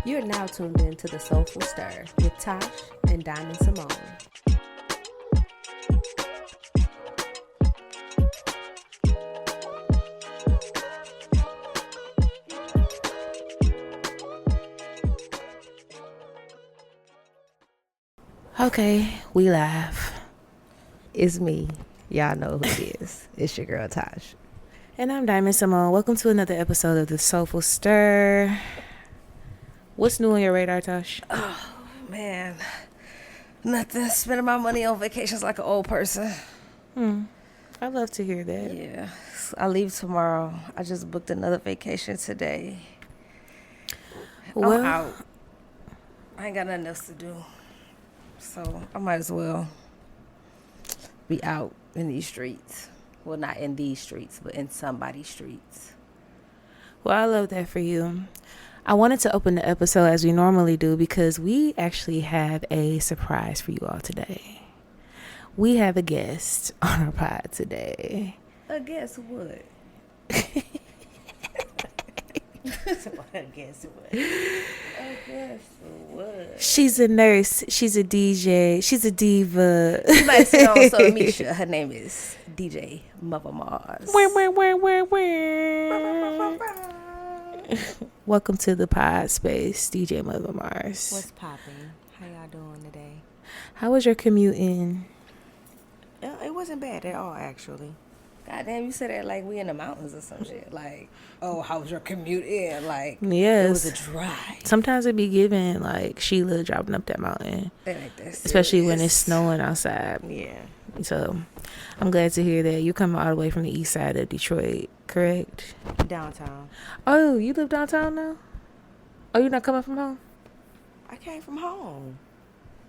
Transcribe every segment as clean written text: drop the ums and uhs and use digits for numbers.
You're now tuned in to the Soulful Stir with Tash and Diamond Symoné. Okay, we live. It's me. Y'all know who it is. It's your girl Tash. And I'm Diamond Symoné. Welcome to another episode of the Soulful Stir. What's new on your radar, Tash? Oh, man. Nothing. Spending my money on vacations like an old person. I love to hear that. Yeah. I leave tomorrow. I just booked another vacation today. Well, I'm out. I ain't got nothing else to do. So I might as well be out in these streets. Well, not in these streets, but in somebody's streets. well, I love that for you. I wanted to open the episode as we normally do because we actually have a surprise for you all today. We have a guest on our pod today. A guess what? I guess what? She's a nurse. She's a DJ. She's a diva. You might see her on social media. Her name is DJ Muva Mars. Welcome to the pod space, DJ Muva Mars. What's popping? How y'all doing today? How was your commute in? It wasn't bad at all, actually. Goddamn, you said that like we in the mountains or some shit. Like, oh, how was your commute in? Like, yes. It was a drive. Sometimes it be given like Sheila dropping up that mountain. Like that, especially when it's snowing outside. Yeah. So I'm glad to hear that. You come all the way from the east side of Detroit, correct? Downtown. Oh, you live downtown now? Oh, you're not coming from home? I came from home.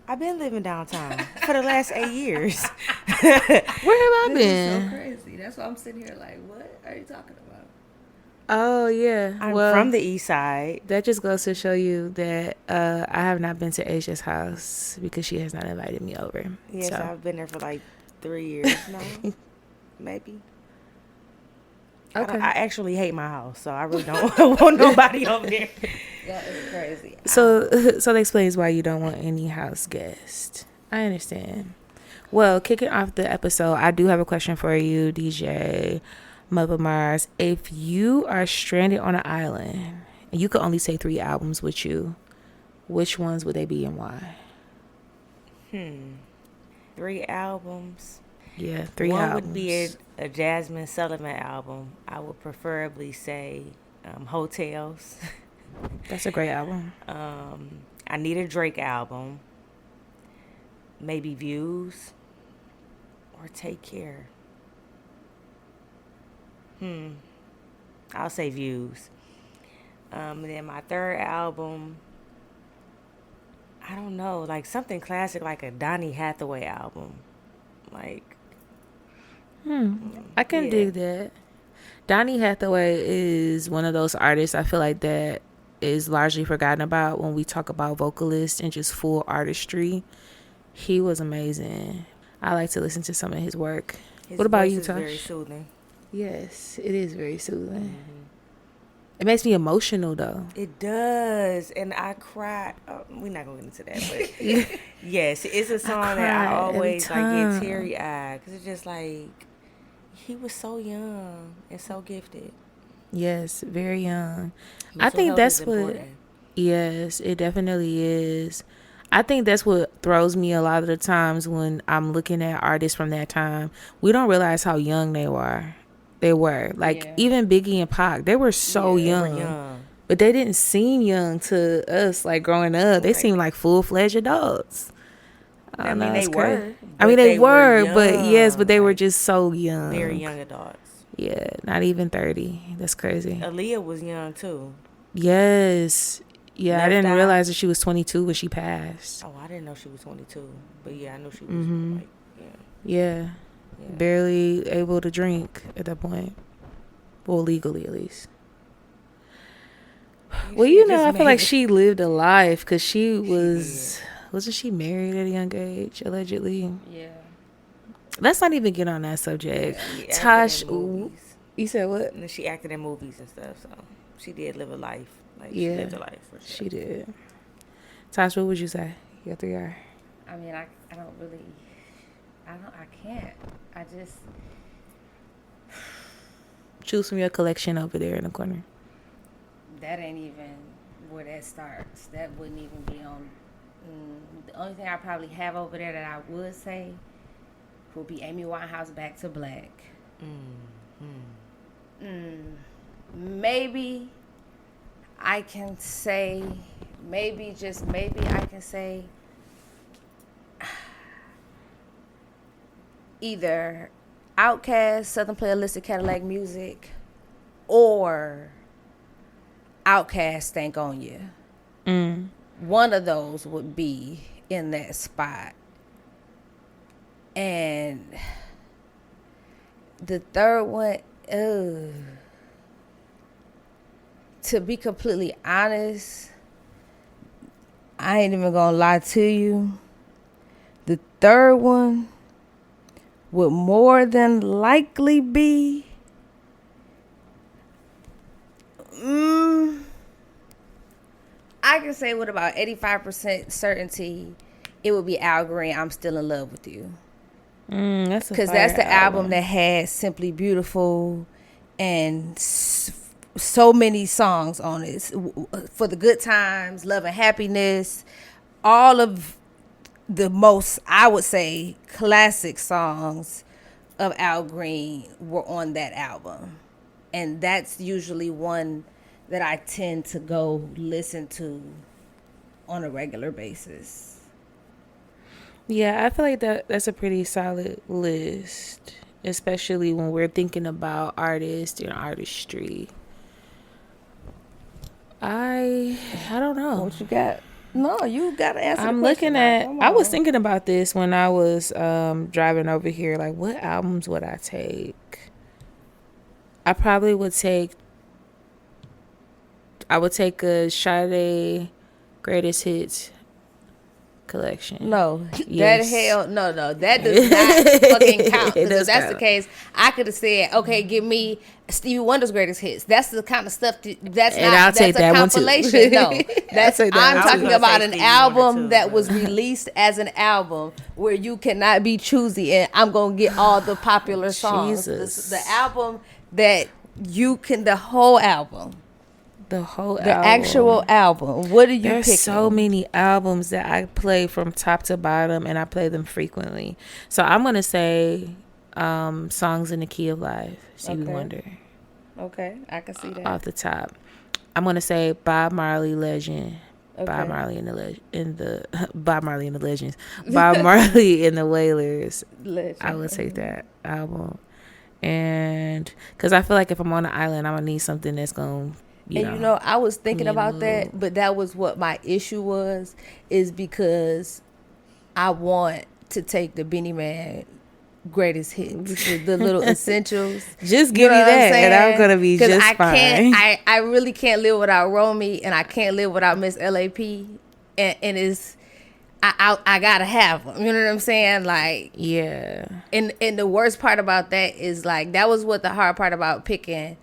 I've been living downtown for the last 8 years. Where have I This been? is so crazy. That's why I'm sitting here like, what are you talking about? Oh, yeah. I'm well, from the east side. that just goes to show you that I have not been to Asia's house because she has not invited me over. Yes, so. I've been there for like 3 years now. Maybe. Okay. I actually hate my house, so I really don't want nobody over there. That is crazy. So that explains why you don't want any house guests. I understand. Well, kicking off the episode, I do have a question for you, DJ Muva Mars. If you are stranded on an island and you could only take 3 albums with you, which ones would they be and why? 3 albums. Yeah, 3 One albums. would be a Jasmine Sullivan album. I would preferably say Hotels. That's a great album. I need a Drake album. Maybe Views. Or Take Care. I'll say Views. Then my 3rd album, I don't know, like something classic, like a Donny Hathaway album. Like, I can dig that. Donny Hathaway is one of those artists I feel like that is largely forgotten about when we talk about vocalists and just full artistry. He was amazing. I like to listen to some of his work. What about you, Tash? Very soothing. Yes, it is very soothing. It makes me emotional though. It does, and I cry. Oh, we're not gonna get into that, but yes, it's a song that I always like get teary eyed because it's just like he was so young and so gifted. Yes, very young. I Mental think health that's is what. important. Yes, it definitely is. I think that's what throws me a lot of the times when I'm looking at artists from that time. We don't realize how young they were. Like, even Biggie and Pac, they were so young. They were young. But they didn't seem young to us, like, growing up. They seemed like full-fledged adults. I mean, they were. I mean, they were, young. but yes, but they were just so young. Very young adults. Yeah, not even 30. That's crazy. Aaliyah was young, too. Yes. Yeah, I didn't Left Eye. realize that she was 22 when she passed. Oh, I didn't know she was 22. But yeah, I know she was like, Yeah. Barely able to drink at that point. Well, legally at least. Well, you know, I feel like she lived a life because wasn't she married at a young age, allegedly? Yeah. Let's not even get on that subject. Yeah, Tash, you you said what? And then she acted in movies and stuff, so she did live a life. Like, she lived a life, for sure. She did. Tash, what would you say? Your 3R. I mean, I don't really, I can't. I just. Choose from your collection over there in the corner. That ain't even where that starts. That wouldn't even be on. The only thing I probably have over there that I would say would be Amy Winehouse, Back to Black. Maybe I can say, maybe I can say either Outkast, Southern Playalistic Cadillac Music, or Outkast, Stank on You. One of those would be in that spot. And the third one, to be completely honest, I ain't even gonna lie to you. The third one would more than likely be I can say with about 85% certainty it would be Al Green, I'm Still in Love with You. That's because that's the album that had Simply Beautiful and so many songs on it. For the Good Times, Love and Happiness, all of the most, I would say, classic songs of Al Green were on that album. And that's usually one that I tend to go listen to on a regular basis. Yeah, I feel like that's a pretty solid list, especially when we're thinking about artists and artistry. I don't know. What you got? No, you got to answer I'm the question. looking at, I was thinking about this when I was driving over here. Like, what albums would I take? I probably would take, a Sade Greatest Hits collection. No, Yes. that does not fucking count. Because if that's the case, I could have said, okay, give me Stevie Wonder's Greatest Hits. That's the kind of stuff that's And I'll take that one too. compilation. No, that's I'll take that I'm one talking too. about an Stevie Wonder album too, that but- was released as an album where you cannot be choosy, and I'm gonna get all the popular songs. Jesus. The album that you can, the whole album. The Actual album. What are you There's picking? so many albums that I play from top to bottom, and I play them frequently. So I'm gonna say Songs in the Key of Life, Stevie Okay. Wonder, Okay, I can see that. off the top. I'm gonna say Bob Marley, Legend. Okay. Bob Marley and the Bob Marley and the Legends. Bob Marley and the Wailers. Legend. I would take that album, and because I feel like if I'm on an island, I'm gonna need something that's gonna. I was thinking me in the about that, mood. but that was what my issue was, is because I want to take the Benny Man Greatest Hits, the little essentials. Just give me that, and I'm gonna be just fine. I really can't live without Romy, and I can't live without Miss LAP, and it's I gotta have them. You know what I'm saying? Like, Yeah. and the worst part about that is, like, that was what the hard part about picking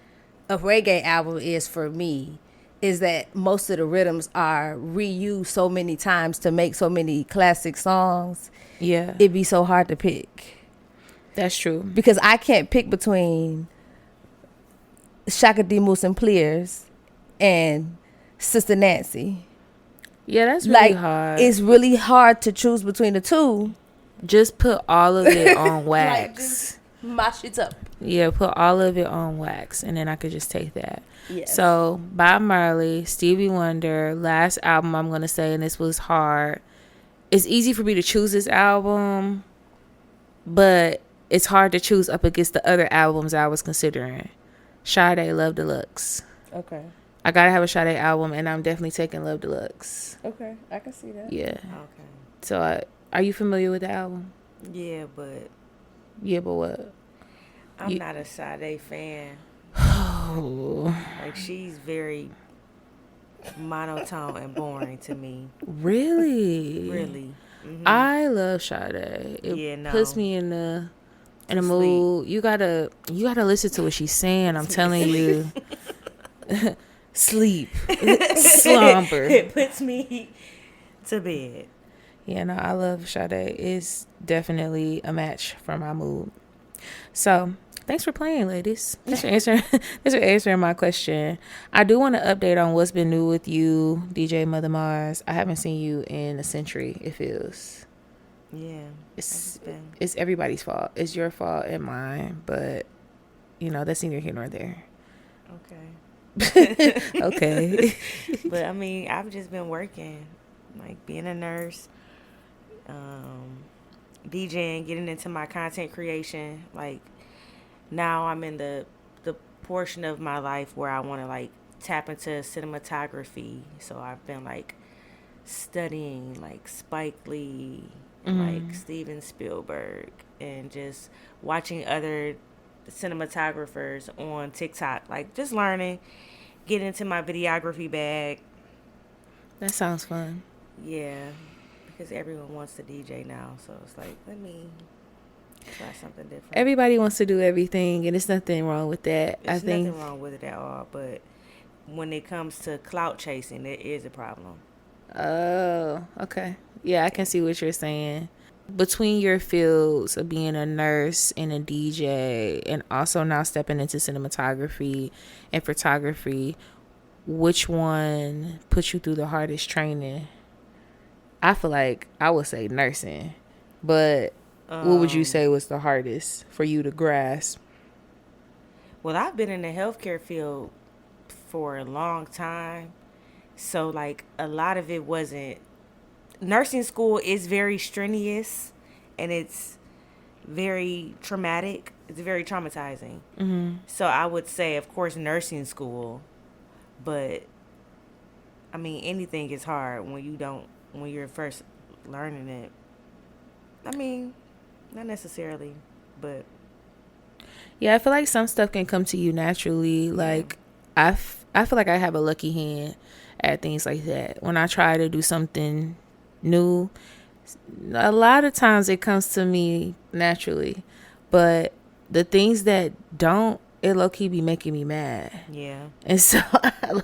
a reggae album is for me, is that most of the rhythms are reused so many times to make so many classic songs. Yeah. It'd be so hard to pick, That's true. because I can't pick between Shaka D Moose and Pliers and Sister Nancy. Yeah, that's really Like, hard. it's really hard to choose between the two. Just put all of it on Like, wax. just mash it up. Yeah, put all of it on wax, and then I could just take that. Yes. So Bob Marley, Stevie Wonder, last album I'm gonna say, and this was hard. It's easy for me to choose this album, but it's hard to choose up against the other albums I was considering. Sade, Love Deluxe. Okay. I gotta have a Sade album, and I'm definitely taking Love Deluxe. Okay, I can see that. Yeah. Okay. So are you familiar with the album? Yeah, but Yeah, but what? I'm not a Sade fan. Oh, Like, she's very monotone and boring to me. really? Really. Mhm. I love Sade. It Yeah, no. puts me in the Too mood. You gotta listen to what she's saying. I'm telling you. sleep, slumber. It puts me to bed. Yeah, no, I love Sade. It's definitely a match for my mood. So, thanks for playing, ladies. Thanks for answering my question. I do want to update on what's been new with you, DJ Muva Mars. I haven't seen you in a century, it feels. Yeah. It's everybody's fault. It's your fault and mine, but, that's neither here nor there. Okay. Okay. But, I mean, I've just been working, like being a nurse, DJing, getting into my content creation. Like, now I'm in the portion of my life where I want to, like, tap into cinematography. So I've been, like, studying, like, Spike Lee, like Steven Spielberg, and just watching other cinematographers on TikTok. Like, just learning, getting into my videography bag. That sounds fun. Yeah. Because everyone wants to DJ now, so it's like, let me try something different. Everybody wants to do everything, and there's nothing wrong with that. There's nothing wrong with it at all, but when it comes to clout chasing, there is a problem. Oh, okay. Yeah, I can see what you're saying. Between your fields of being a nurse and a DJ, and also now stepping into cinematography and photography, which one put you through the hardest training? I feel like I would say nursing, but what would you say was the hardest for you to grasp? Well, I've been in the healthcare field for a long time, so like a lot of it wasn't. Nursing school is very strenuous, and it's very traumatic. It's very traumatizing. Mm-hmm. So I would say, of course, nursing school, but I mean, anything is hard when you're first learning it. I mean, not necessarily, but yeah, I feel like some stuff can come to you naturally. Like I feel like I have a lucky hand at things like that. When I try to do something new, a lot of times it comes to me naturally, but the things that don't, it low-key be making me mad. Yeah. And so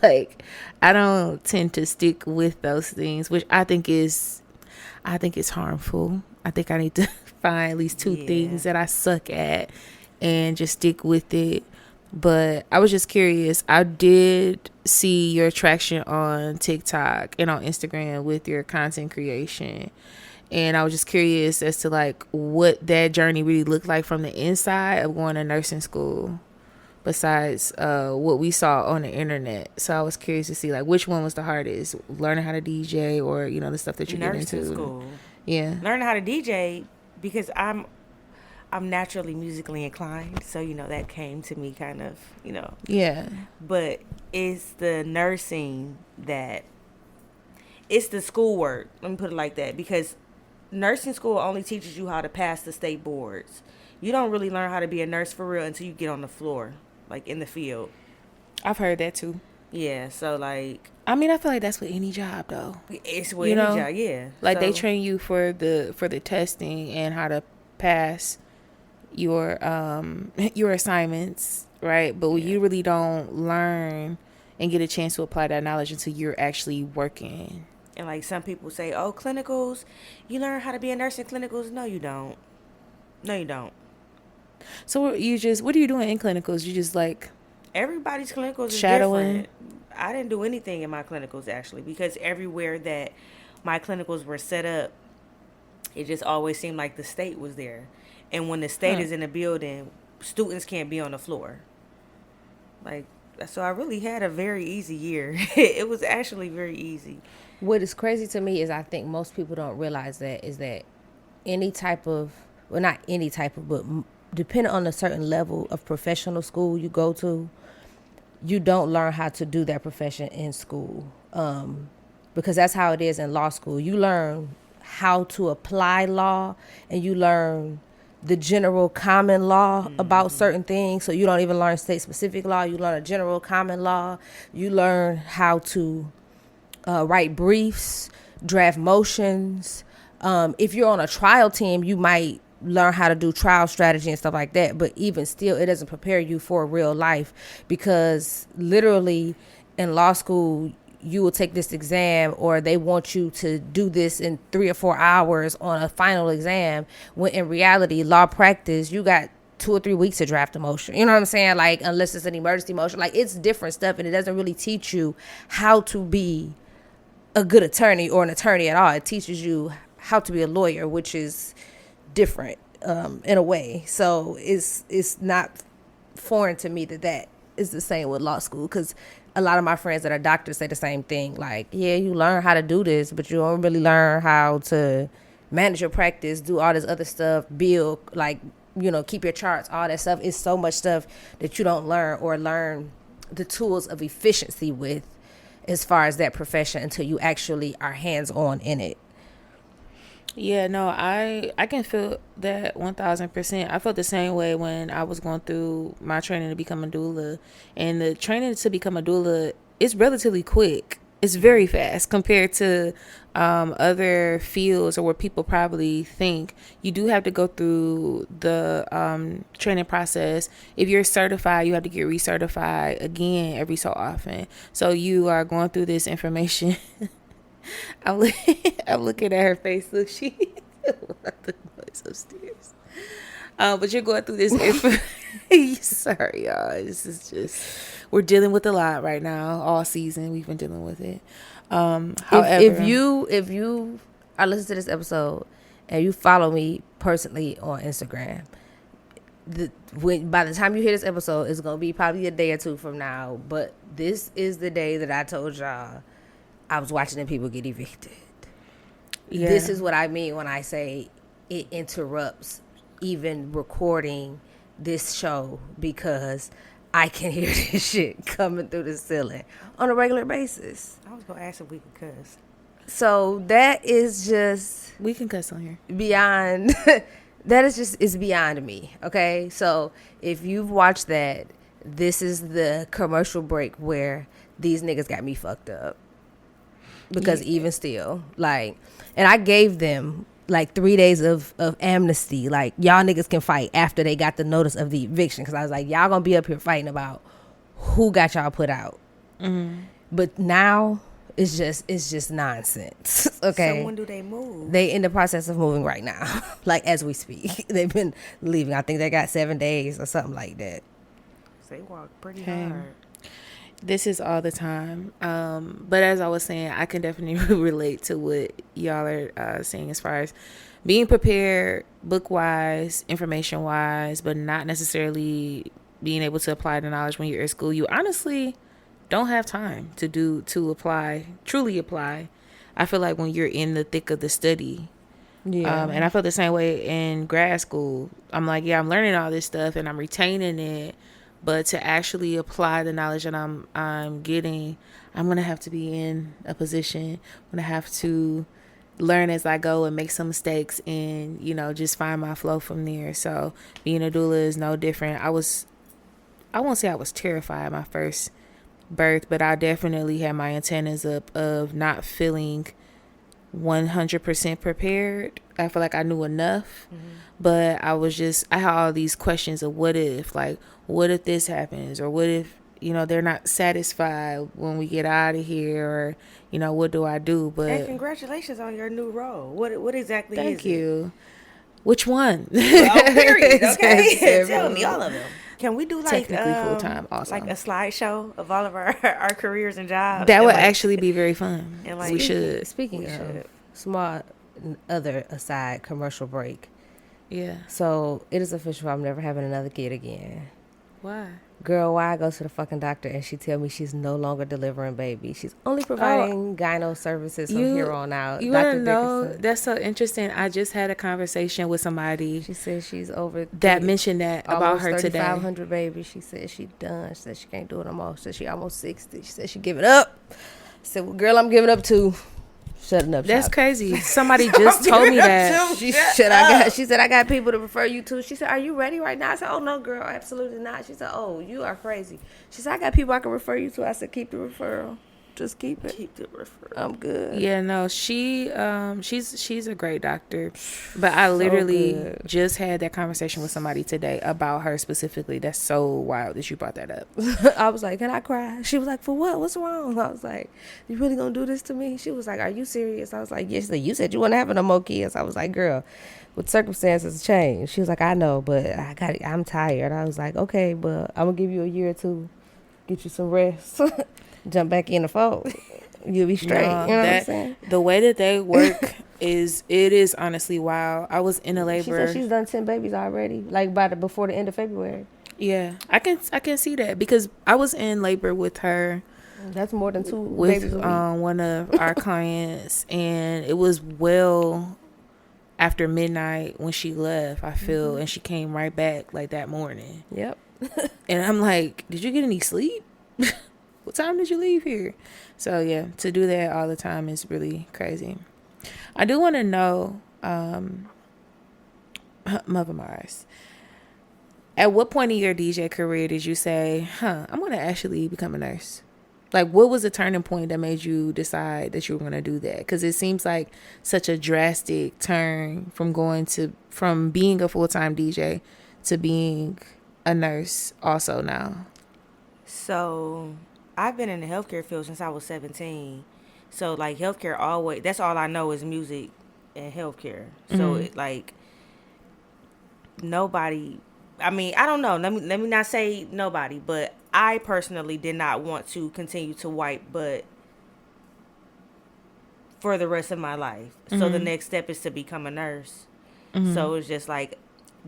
like I don't tend to stick with those things, which I think is harmful. I think I need to find at least two things that I suck at and just stick with it. But I was just curious. I did see your traction on TikTok and on Instagram with your content creation. And I was just curious as to like what that journey really looked like from the inside of going to nursing school, besides what we saw on the internet. So I was curious to see like which one was the hardest, learning how to DJ or, the stuff that you get into. Nursing school. Yeah. Learning how to DJ because I'm naturally musically inclined, so that came to me kind of, Yeah. But it's the nursing it's the schoolwork. Let me put it like that, because nursing school only teaches you how to pass the state boards. You don't really learn how to be a nurse for real until you get on the floor, like in the field. I've heard that too. Yeah, so like, I mean, I feel like that's with any job though. It's with any job, yeah. Like they train you for the testing and how to pass your assignments, right? But you really don't learn and get a chance to apply that knowledge until you're actually working. And like some people say, oh, clinicals, you learn how to be a nurse in clinicals. No, you don't. So what are you doing in clinicals? You just like everybody's clinicals is shadowing? Different. I didn't do anything in my clinicals actually, because everywhere that my clinicals were set up, it just always seemed like the state was there. And when the state is in the building, students can't be on the floor. Like, so I really had a very easy year. It was actually very easy. What is crazy to me is I think most people don't realize that any type of, well, not any type of, but depending on a certain level of professional school you go to, you don't learn how to do that profession in school. Because that's how it is in law school. You learn how to apply law, and you learn the general common law about certain things. So you don't even learn state specific law. You learn a general common law. You learn how to write briefs, draft motions. If you're on a trial team, you might learn how to do trial strategy and stuff like that. But even still, it doesn't prepare you for real life, because literally in law school you will take this exam, or they want you to do this in 3 or 4 hours on a final exam, when in reality, law practice, you got 2 or 3 weeks to draft a motion. You know what I'm saying? Like, unless it's an emergency motion, like, it's different stuff, and it doesn't really teach you how to be a good attorney or an attorney at all. It teaches you how to be a lawyer, which is different in a way. So it's not foreign to me that is the same with law school, because a lot of my friends that are doctors say the same thing. Like, yeah, you learn how to do this, but you don't really learn how to manage your practice, do all this other stuff, build, like, you know, keep your charts, all that stuff. It's so much stuff that you don't learn, or learn the tools of efficiency with, as far as that profession, until you actually are hands-on in it. Yeah, no, I can feel that 1,000%. I felt the same way when I was going through my training to become a doula. And the training to become a doula is relatively quick. It's very fast compared to other fields, or where people probably think. You do have to go through the training process. If you're certified, you have to get recertified again every so often. So you are going through this information. I'm looking at her face. Look, she the noise upstairs. But you're going through this sorry, y'all. This is just, we're dealing with a lot right now. All season we've been dealing with it. However, if you are listening to this episode and you follow me personally on Instagram, by the time you hear this episode, it's gonna be probably a day or two from now. But this is the day that I told y'all I was watching them people get evicted. Yeah. This is what I mean when I say it interrupts even recording this show, because I can hear this shit coming through the ceiling on a regular basis. I was going to ask if we could cuss. So that is just... We can cuss on here. Beyond... that is just... It's beyond me, okay? So if you've watched that, this is the commercial break where these niggas got me fucked up. Because even still, like, and I gave them like 3 days of amnesty. Like, y'all niggas can fight after they got the notice of the eviction. Because I was like, y'all gonna be up here fighting about who got y'all put out. Mm-hmm. But now it's just nonsense. Okay. So when do they move? They in the process of moving right now. Like, as we speak. They've been leaving. I think they got 7 days or something like that. So they walk pretty hard. This is all the time. But as I was saying, I can definitely relate to what y'all are saying as far as being prepared book-wise, information-wise, but not necessarily being able to apply the knowledge when you're at school. You honestly don't have time to truly apply. I feel like when you're in the thick of the study. Yeah. And I felt the same way in grad school. I'm like, yeah, I'm learning all this stuff and I'm retaining it. But to actually apply the knowledge that I'm getting, I'm going to have to be in a position. I'm going to have to learn as I go and make some mistakes and, you know, just find my flow from there. So being a doula is no different. I won't say I was terrified my first birth, but I definitely had my antennas up of not feeling 100% prepared. I feel like I knew enough, but I had all these questions of what if this happens, or what if, you know, they're not satisfied when we get out of here, or, you know, what do I do? But and congratulations on your new role. What exactly is it? Thank you. Which one? Well, period. Okay. Tell me all of them. Can we do like technically full time also, like a slideshow of all of our careers and jobs? That would actually be very fun. And we should. Speaking of small other aside commercial break. Yeah. So it is official. I'm never having another kid again. Why? Girl, why I go to the fucking doctor and she tell me she's no longer delivering baby. She's only providing gyno services from here on out. You want to know? That's so interesting. I just had a conversation with somebody. She said she's over that mentioned that about her today. 3,500 baby. She said she done. She said she can't do it no more. She said she almost 60. She said she giving up. I said, well, girl, I'm giving up too. Shutting up. That's crazy. Somebody just told me that. She said, I got people to refer you to. She said, are you ready right now? I said, oh, no, girl, absolutely not. She said, oh, you are crazy. She said, I got people I can refer you to. I said, keep the referral. Just keep it. Keep the referral. I'm good. Yeah, no, she's a great doctor, but I literally just had that conversation with somebody today about her specifically. That's so wild that you brought that up. I was like, can I cry? She was like, for what? What's wrong? I was like, you really gonna do this to me? She was like, are you serious? I was like, yes. You said you weren't having no more kids. I was like, girl, with circumstances change. She was like, I know, but I'm tired. I was like, okay, but I'm gonna give you a year or two, get you some rest, jump back in the fold. You'll be straight. No, you know what I'm saying? The way that they work is honestly wild. I was in a labor. She said she's done 10 babies already, like before the end of February. Yeah, I can see that because I was in labor with her. That's more than 2 with babies one of our clients, and it was well after midnight when she left. I feel, and she came right back like that morning. Yep. And I'm like, did you get any sleep? What time did you leave here? So yeah, to do that all the time is really crazy. I do want to know, Muva Mars, at what point in your DJ career did you say, I'm going to actually become a nurse? Like, what was the turning point that made you decide that you were going to do that? Because it seems like such a drastic turn from being a full-time DJ to being a nurse also now. So I've been in the healthcare field since I was 17. So like healthcare that's all I know is music and healthcare. So it, like nobody, I mean, I don't know. Let me not say nobody, but I personally did not want to continue to wipe butt for the rest of my life. So the next step is to become a nurse. So it's just like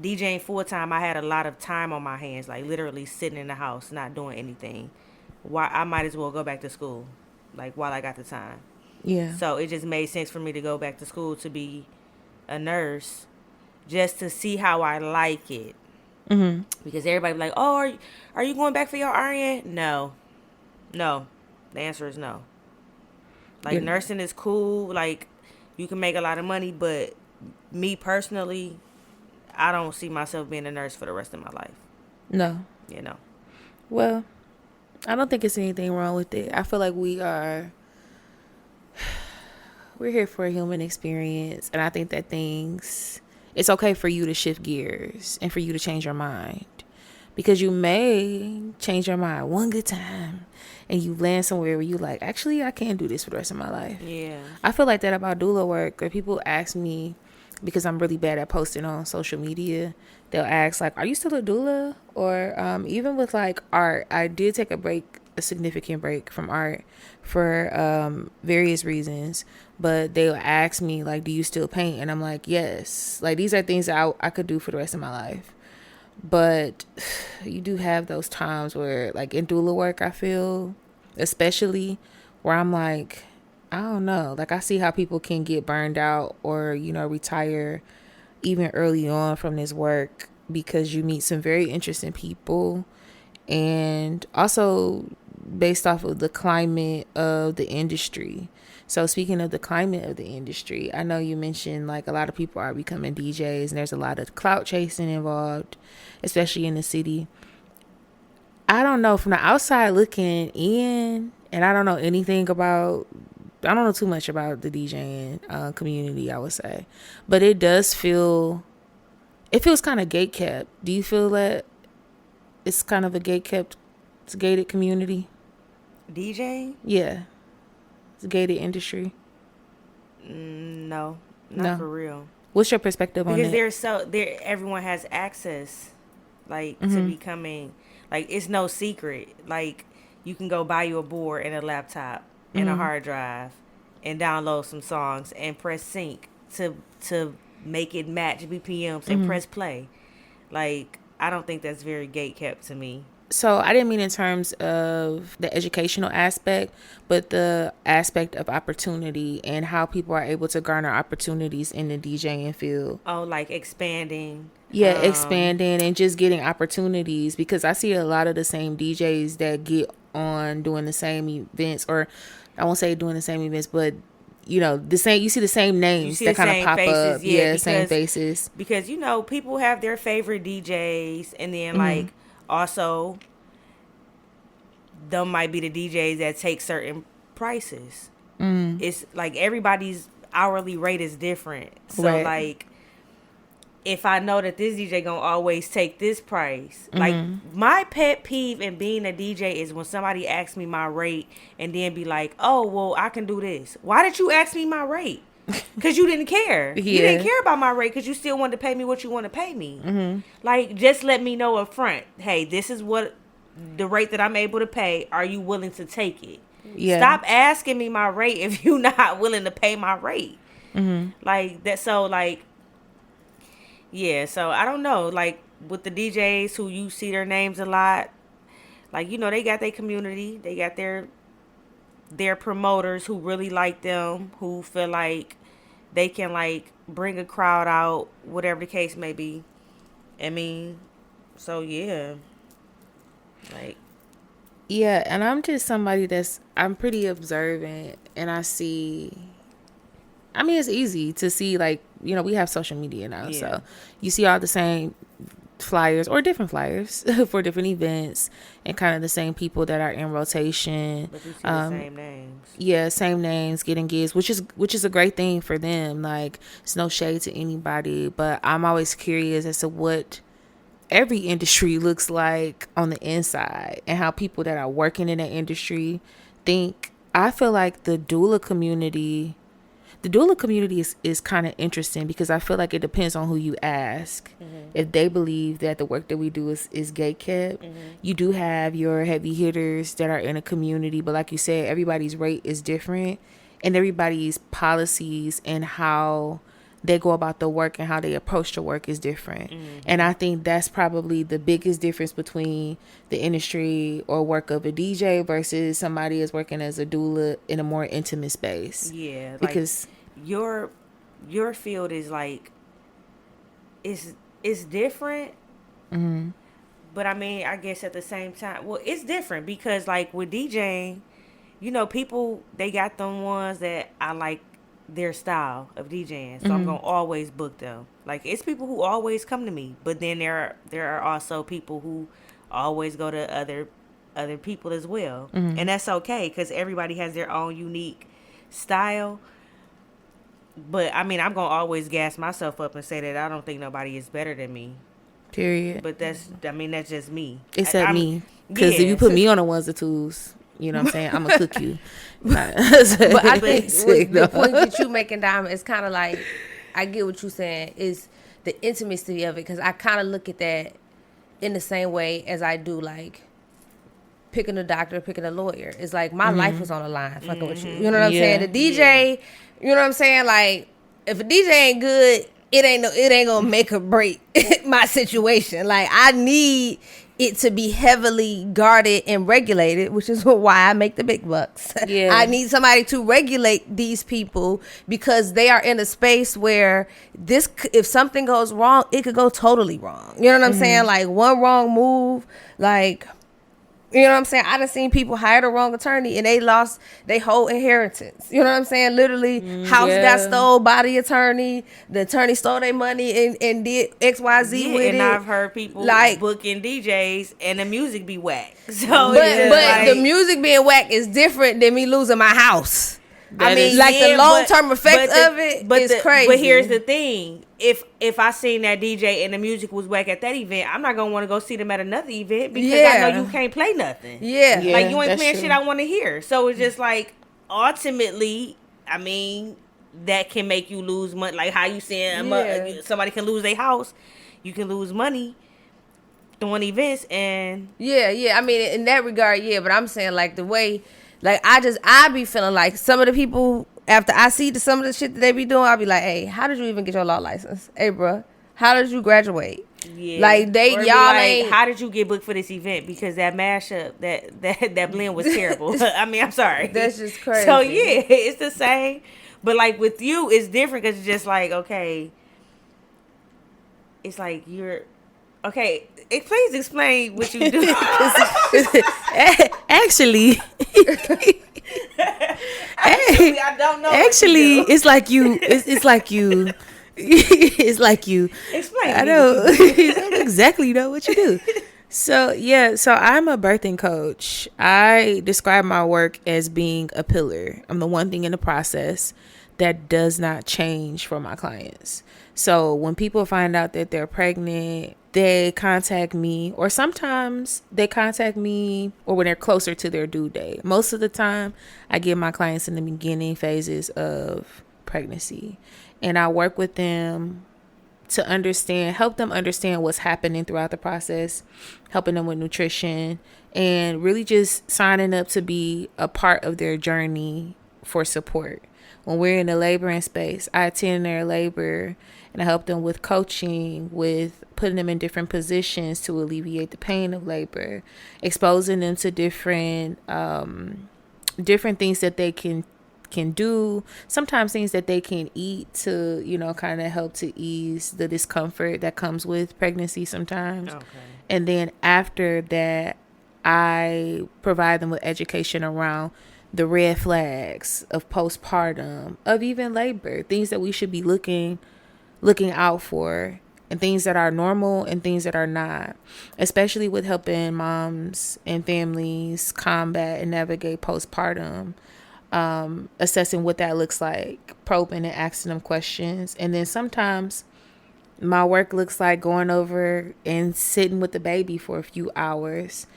DJing full time. I had a lot of time on my hands, like literally sitting in the house, not doing anything. Why I might as well go back to school, like while I got the time. Yeah. So it just made sense for me to go back to school to be a nurse, just to see how I like it. Because everybody be like, oh, are you going back for your RN? No. The answer is no. Like nursing is cool. Like you can make a lot of money, but me personally, I don't see myself being a nurse for the rest of my life. No. You know. Well, I don't think it's anything wrong with it. I feel like we're here for a human experience, and I think that it's okay for you to shift gears and for you to change your mind, because you may change your mind one good time and you land somewhere where you like, actually, I can't do this for the rest of my life. Yeah. I feel like that about doula work, or people ask me, because I'm really bad at posting on social media, they'll ask like, are you still a doula? Or even with like art, I did take a significant break from art for various reasons, but they'll ask me like, do you still paint? And I'm like, yes. Like, these are things that I could do for the rest of my life. But you do have those times where, like in doula work, I feel especially, where I'm like, I don't know, like I see how people can get burned out or, retire even early on from this work, because you meet some very interesting people, and also based off of the climate of the industry. So speaking of the climate of the industry, I know you mentioned like a lot of people are becoming DJs and there's a lot of clout chasing involved, especially in the city. I don't know, from the outside looking in, and I don't know too much about the DJing community, I would say, but it feels kind of gatekept. Do you feel that it's kind of a gated community? DJing? Yeah. It's a gated industry. No, not for real. What's your perspective on that? Because everyone has access, like to becoming, like it's no secret. Like you can go buy you a board and a laptop and a hard drive and download some songs and press sync to make it match BPMs and press play. Like, I don't think that's very gatekept to me. So I didn't mean in terms of the educational aspect, but the aspect of opportunity and how people are able to garner opportunities in the DJing field. Oh, like expanding. Yeah, expanding and just getting opportunities, because I see a lot of the same DJs that get on doing the same events, or I won't say doing the same events, but you see the same names that kind of pop faces, up. Yeah, same faces. Because, people have their favorite DJs, and then like also them might be the DJs that take certain prices. It's like everybody's hourly rate is different. So like, if I know that this DJ gonna always take this price, like my pet peeve in being a DJ is when somebody asks me my rate and then be like, oh, well, I can do this. Why did you ask me my rate? Because you didn't care. You didn't care about my rate because you still wanted to pay me what you want to pay me. Like, just let me know up front. Hey, this is what the rate that I'm able to pay. Are you willing to take it? Stop asking me my rate if you're not willing to pay my rate. Like that. So like, yeah. So I don't know. Like with the DJs who you see their names a lot, like, you know, they got their community. They got their promoters who really like them, who feel like they can like bring a crowd out, whatever the case may be. I mean, so yeah. Like, yeah, and I'm just somebody I'm pretty observant, and I see, I mean, it's easy to see, like, you know, we have social media now, so you see all the same flyers or different flyers for different events and kind of the same people that are in rotation. But you see the same names. Yeah, same names getting gigs, which is a great thing for them. Like, it's no shade to anybody, but I'm always curious as to what every industry looks like on the inside and how people that are working in that industry think. I feel like the doula community is kind of interesting because I feel like it depends on who you ask. If they believe that the work that we do is gate kept, you do have your heavy hitters that are in a community, but like you said, everybody's rate is different and everybody's policies and how they go about the work and how they approach the work is different. And I think that's probably the biggest difference between the industry or work of a DJ versus somebody is working as a doula in a more intimate space. Yeah, because like your field is like, it's different. But I mean, I guess at the same time, well, it's different because like with DJing, you know, people, they got them ones that I like their style of DJing, so I'm gonna always book them. Like, it's people who always come to me, but then there are also people who always go to other people as well, and that's okay because everybody has their own unique style. But I mean, I'm gonna always gas myself up and say that I don't think nobody is better than me. Period. But that's just me. Except me, because if you put me on the ones and twos, you know what I'm saying, I'm gonna cook you. But I think the point that you making, Diamond, is kind of like, I get what you're saying, is the intimacy of it, because I kind of look at that in the same way as I do like picking a doctor, picking a lawyer. It's like my life was on the line fucking with you. You know what I'm saying? The DJ, you know what I'm saying? Like, if a DJ ain't good, it ain't gonna make or break my situation. Like, I need it to be heavily guarded and regulated, which is why I make the big bucks. I need somebody to regulate these people because they are in a space where if something goes wrong, it could go totally wrong. You know what I'm saying? Like, one wrong move, like, you know what I'm saying? I done seen people hire the wrong attorney and they lost their whole inheritance. You know what I'm saying? Literally, house got stole by the attorney. The attorney stole their money and did XYZ with it. And I've heard people like booking DJs and the music be whack. So, but like, the music being whack is different than me losing my house. I mean, like, the long-term effects of it is crazy. But here's the thing. If I seen that DJ and the music was whack at that event, I'm not going to want to go see them at another event because I know you can't play nothing. Like, you ain't playing shit I want to hear. So it's just like, ultimately, I mean, that can make you lose money. Like how you saying somebody can lose their house. You can lose money doing events and... I mean, in that regard, but I'm saying, like, the way... Like, I be feeling like some of the people, after I see some of the shit that they be doing, I'll be like, hey, how did you even get your law license? Hey, bro, how did you graduate? Like, ain't... How did you get booked for this event? Because that mashup, that blend was terrible. I mean, I'm sorry. That's just crazy. So, it's the same. But, like, with you, it's different because it's just like, okay, it's like you're... Okay, please explain what you do. Actually, I don't know. Actually, it's like you. It's like you. It's like you. Explain. I don't exactly know what you do. So I'm a birthing coach. I describe my work as being a pillar. I'm the one thing in the process that does not change for my clients. So when people find out that they're pregnant, they contact me, or sometimes they contact me or when they're closer to their due date. Most of the time, I give my clients in the beginning phases of pregnancy, and I work with them to help them understand what's happening throughout the process, helping them with nutrition, and really just signing up to be a part of their journey for support. When we're in the laboring space, I attend their labor and I help them with coaching, with putting them in different positions to alleviate the pain of labor, exposing them to different things that they can do, sometimes things that they can eat to, kind of help to ease the discomfort that comes with pregnancy sometimes. Okay. And then after that, I provide them with education around the red flags of postpartum, of even labor, things that we should be looking out for, and things that are normal and things that are not, especially with helping moms and families combat and navigate postpartum. Assessing what that looks like, probing and asking them questions. And then sometimes my work looks like going over and sitting with the baby for a few hours,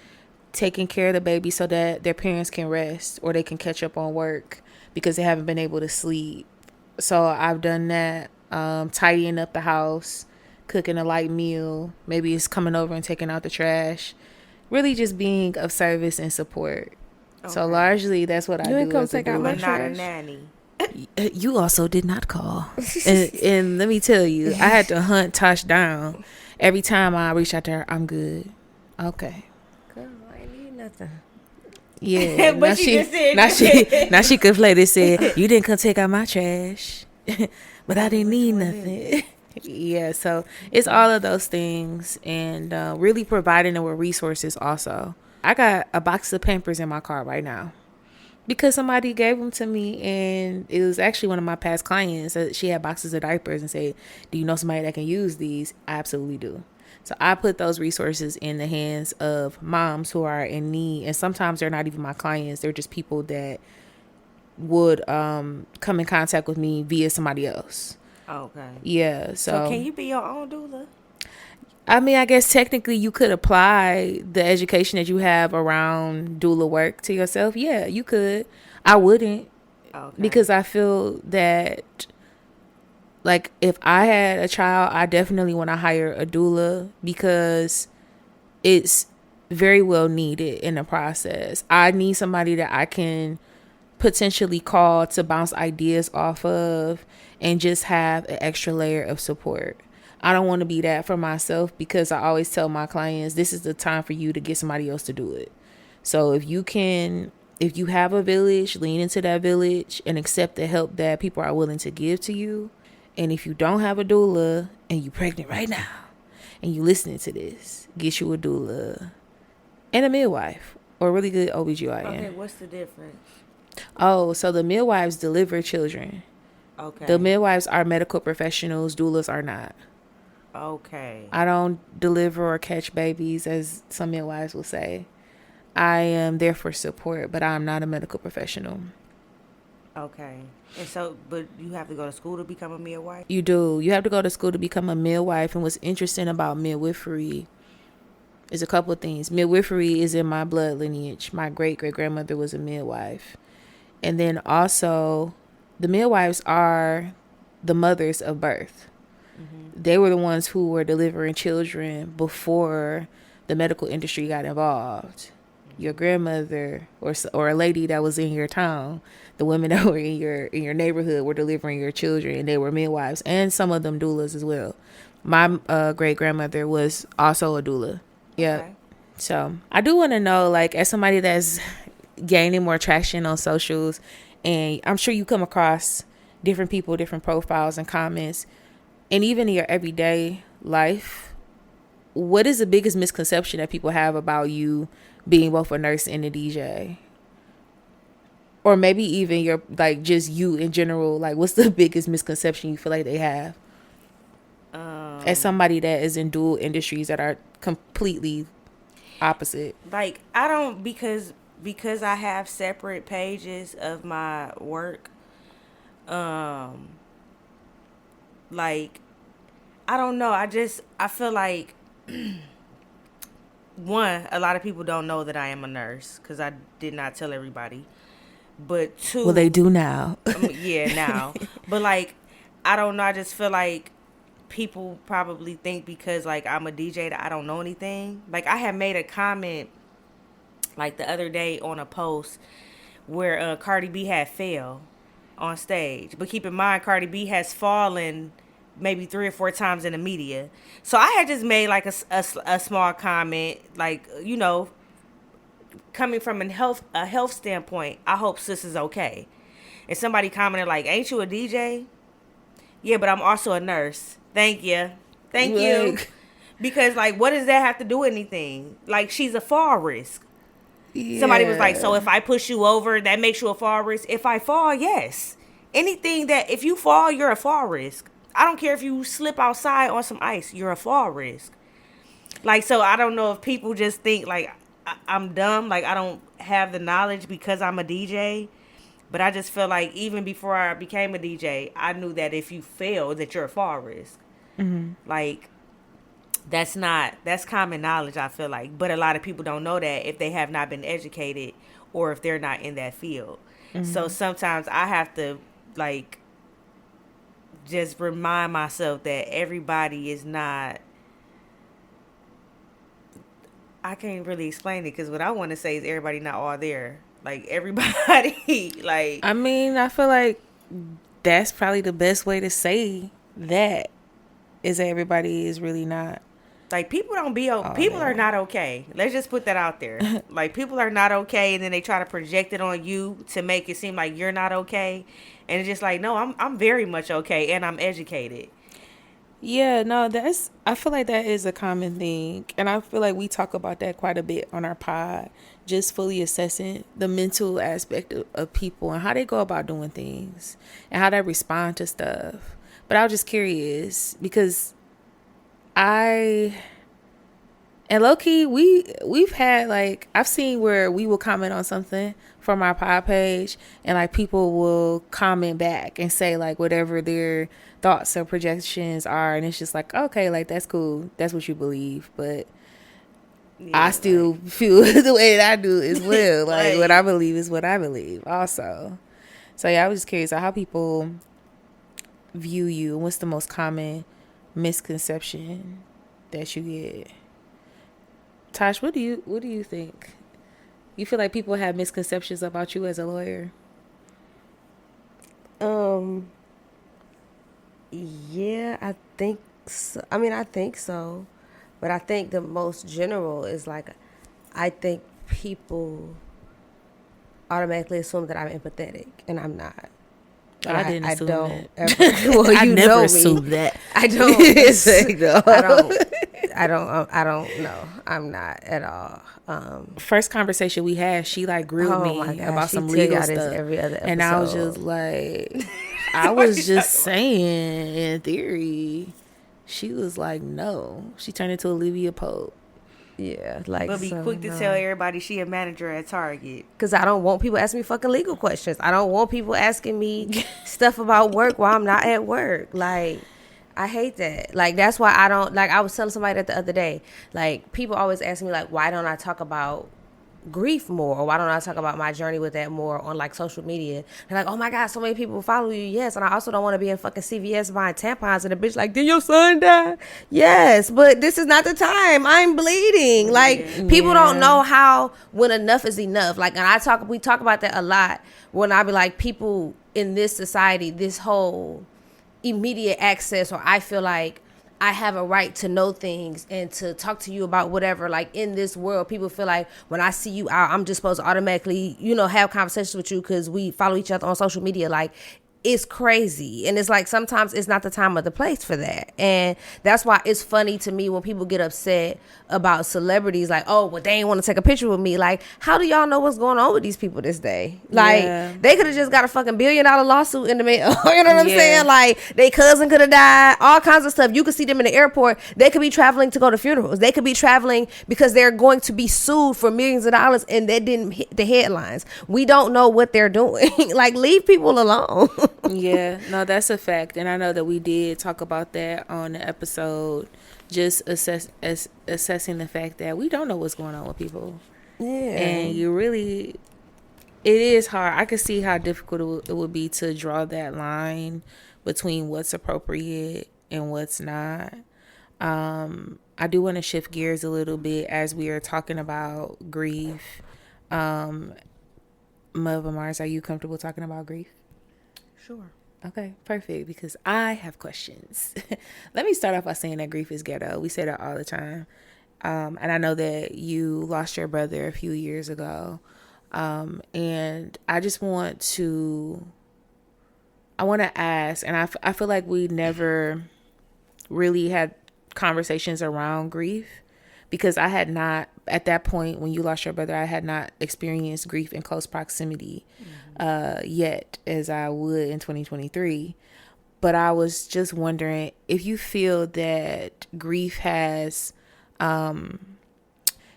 taking care of the baby so that their parents can rest or they can catch up on work because they haven't been able to sleep. So I've done that, tidying up the house, cooking a light meal, maybe it's coming over and taking out the trash, really just being of service and support. Okay. So largely that's what I do. You didn't come take out my trash. Not a nanny. You also did not call. and let me tell you, I had to hunt Tash down. Every time I reach out to her, I'm good. Okay. Girl, I ain't need nothing. Yeah. But now she could play this said, you didn't come take out my trash. But I didn't need nothing. Yeah, so it's all of those things, and really providing them with resources also. I got a box of Pampers in my car right now because somebody gave them to me, and it was actually one of my past clients. She had boxes of diapers and said, do you know somebody that can use these? I absolutely do. So I put those resources in the hands of moms who are in need, and sometimes they're not even my clients. They're just people that would come in contact with me via somebody else. Okay. Yeah. So can you be your own doula? I mean, I guess technically you could apply the education that you have around doula work to yourself. Yeah, you could. I wouldn't. Okay. Because I feel that, like, if I had a child, I definitely want to hire a doula because it's very well needed in the process. I need somebody that I can potentially call to bounce ideas off of and just have an extra layer of support. I don't want to be that for myself because I always tell my clients, this is the time for you to get somebody else to do it. So if you have a village, lean into that village and accept the help that people are willing to give to you. And if you don't have a doula and you're pregnant right now and you listening to this, get you a doula and a midwife or a really good OBGYN. Okay, what's the difference? Oh, so the midwives deliver children. Okay. The midwives are medical professionals. Doulas are not. Okay. I don't deliver or catch babies, as some midwives will say. I am there for support, but I'm not a medical professional. Okay. And so, but you have to go to school to become a midwife? You do. You have to go to school to become a midwife. And what's interesting about midwifery is a couple of things. Midwifery is in my blood lineage. My great-great-grandmother was a midwife. And then also, the midwives are the mothers of birth. Mm-hmm. They were the ones who were delivering children before the medical industry got involved. Your grandmother or a lady that was in your town, the women that were in your neighborhood were delivering your children, and they were midwives, and some of them doulas as well. My great-grandmother was also a doula. Yeah. Okay. So I do want to know, like, as somebody that's gaining more traction on socials, and I'm sure you come across different people, different profiles and comments, and even in your everyday life, what is the biggest misconception that people have about you being both a nurse and a DJ? Or maybe even your, like, just you in general, like, what's the biggest misconception you feel like they have? As somebody that is in dual industries that are completely opposite. Like, I don't, because I have separate pages of my work. Like, I don't know. I feel like, one, a lot of people don't know that I am a nurse because I did not tell everybody. But two, Well, they do now. Yeah, now. But like, I don't know. I just feel like people probably think because like I'm a DJ that I don't know anything. Like, I had made a comment like the other day on a post where Cardi B had fell on stage. But keep in mind, Cardi B has fallen maybe 3 or 4 times in the media. So I had just made like a small comment, like, you know, coming from a health standpoint, I hope sis is okay. And somebody commented like, ain't you a DJ? Yeah, but I'm also a nurse. Thank you. Because like, what does that have to do with anything? Like, she's a fall risk. Yeah. Somebody was like, so if I push you over, that makes you a fall risk? If I fall, yes. Anything that, if you fall, you're a fall risk. I don't care if you slip outside on some ice, you're a fall risk. Like, so I don't know if people just think like I'm dumb, like I don't have the knowledge because I'm a DJ. But I just feel like even before I became a DJ, I knew that if you fail, that you're a fall risk. Mm-hmm. Like, that's common knowledge, I feel like. But a lot of people don't know that if they have not been educated or if they're not in that field. Mm-hmm. So sometimes I have to, like, just remind myself that everybody is not... I can't really explain it because what I want to say is everybody not all there. Like, everybody, like... I mean, I feel like that's probably the best way to say that, is that everybody is really not. Like, people don't be... people are not okay. Let's just put that out there. Like, people are not okay, and then they try to project it on you to make it seem like you're not okay. And it's just like, no, I'm very much okay, and I'm educated. Yeah, no, I feel like that is a common thing. And I feel like we talk about that quite a bit on our pod, just fully assessing the mental aspect of people and how they go about doing things and how they respond to stuff. But I was just curious because and low-key, we've had, like, I've seen where we will comment on something from our pod page and, like, people will comment back and say, like, whatever their thoughts or projections are, and it's just like, okay, like, that's cool, that's what you believe, but yeah, I still feel the way that I do as well. Like, what I believe is what I believe also. So yeah, I was just curious how people view you and what's the most common misconception that you get. Tash, what do you think? You feel like people have misconceptions about you as a lawyer? Yeah, I think so. I mean, I think so. But I think the most general is like, I think people automatically assume that I'm empathetic, and I'm not. I didn't assume that. Well, I you never know me. assumed that. I don't. I don't know. I'm not at all. First conversation we had, she like grilled me about some legal stuff, every other episode. And I was just like, I was just saying in theory. She was like, no. She turned into Olivia Pope. Yeah, like. But be quick to tell everybody she a manager at Target. Because I don't want people asking me fucking legal questions. I don't want people asking me stuff about work while I'm not at work. Like, I hate that. Like, that's why I don't, like, I was telling somebody that the other day. Like, people always ask me, like, why don't I talk about grief more, or why don't I talk about my journey with that more on like social media? They're like, oh my god, so many people follow you. Yes, and I also don't want to be in fucking CVS buying tampons and a bitch like, did your son die? Yes, but this is not the time. I'm bleeding. Like, people don't know how, when enough is enough. Like, and we talk about that a lot when I be like, people in this society, this whole immediate access, or I feel like I have a right to know things and to talk to you about whatever. Like, in this world, people feel like when I see you out, I'm just supposed to automatically, have conversations with you because we follow each other on social media. Like, it's crazy. And it's like sometimes it's not the time or the place for that. And that's why it's funny to me when people get upset about celebrities, like, oh, well, they ain't want to take a picture with me. Like, how do y'all know what's going on with these people this day? Like, they could have just got a fucking $1 billion lawsuit in the mail. You know what I'm saying? Like, their cousin could have died, all kinds of stuff. You could see them in the airport. They could be traveling to go to funerals. They could be traveling because they're going to be sued for millions of dollars, and that didn't hit the headlines. We don't know what they're doing. Like, leave people alone. Yeah, no, that's a fact. And I know that we did talk about that on the episode, just assessing the fact that we don't know what's going on with people. Yeah. And it is hard. I can see how difficult it would be to draw that line between what's appropriate and what's not. I do want to shift gears a little bit as we are talking about grief. Muva Mars, are you comfortable talking about grief? Sure. Okay, perfect, because I have questions. Let me start off by saying that grief is ghetto. We say that all the time. And I know that you lost your brother a few years ago. And I just want to ask, and I feel like we never really had conversations around grief, because I had not, at that point when you lost your brother, I had not experienced grief in close proximity yet, as I would in 2023. But I was just wondering if you feel that grief has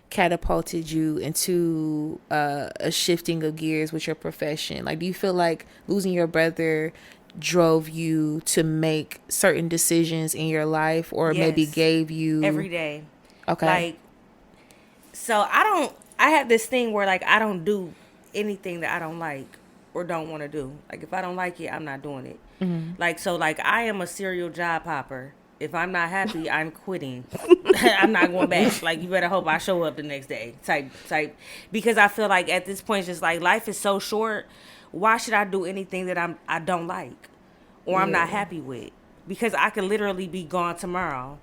catapulted you into a shifting of gears with your profession. Like, do you feel like losing your brother drove you to make certain decisions in your life, or maybe gave you every day? Okay. Like, so I have this thing where, like, I don't do anything that I don't like or don't want to do. Like, if I don't like it, I'm not doing it. Mm-hmm. Like, so, like, I am a serial job hopper. If I'm not happy, I'm quitting. I'm not going back. Like, you better hope I show up the next day type. Because I feel like at this point, it's just like, life is so short. Why should I do anything that I don't like or I'm not happy with? Because I could literally be gone tomorrow.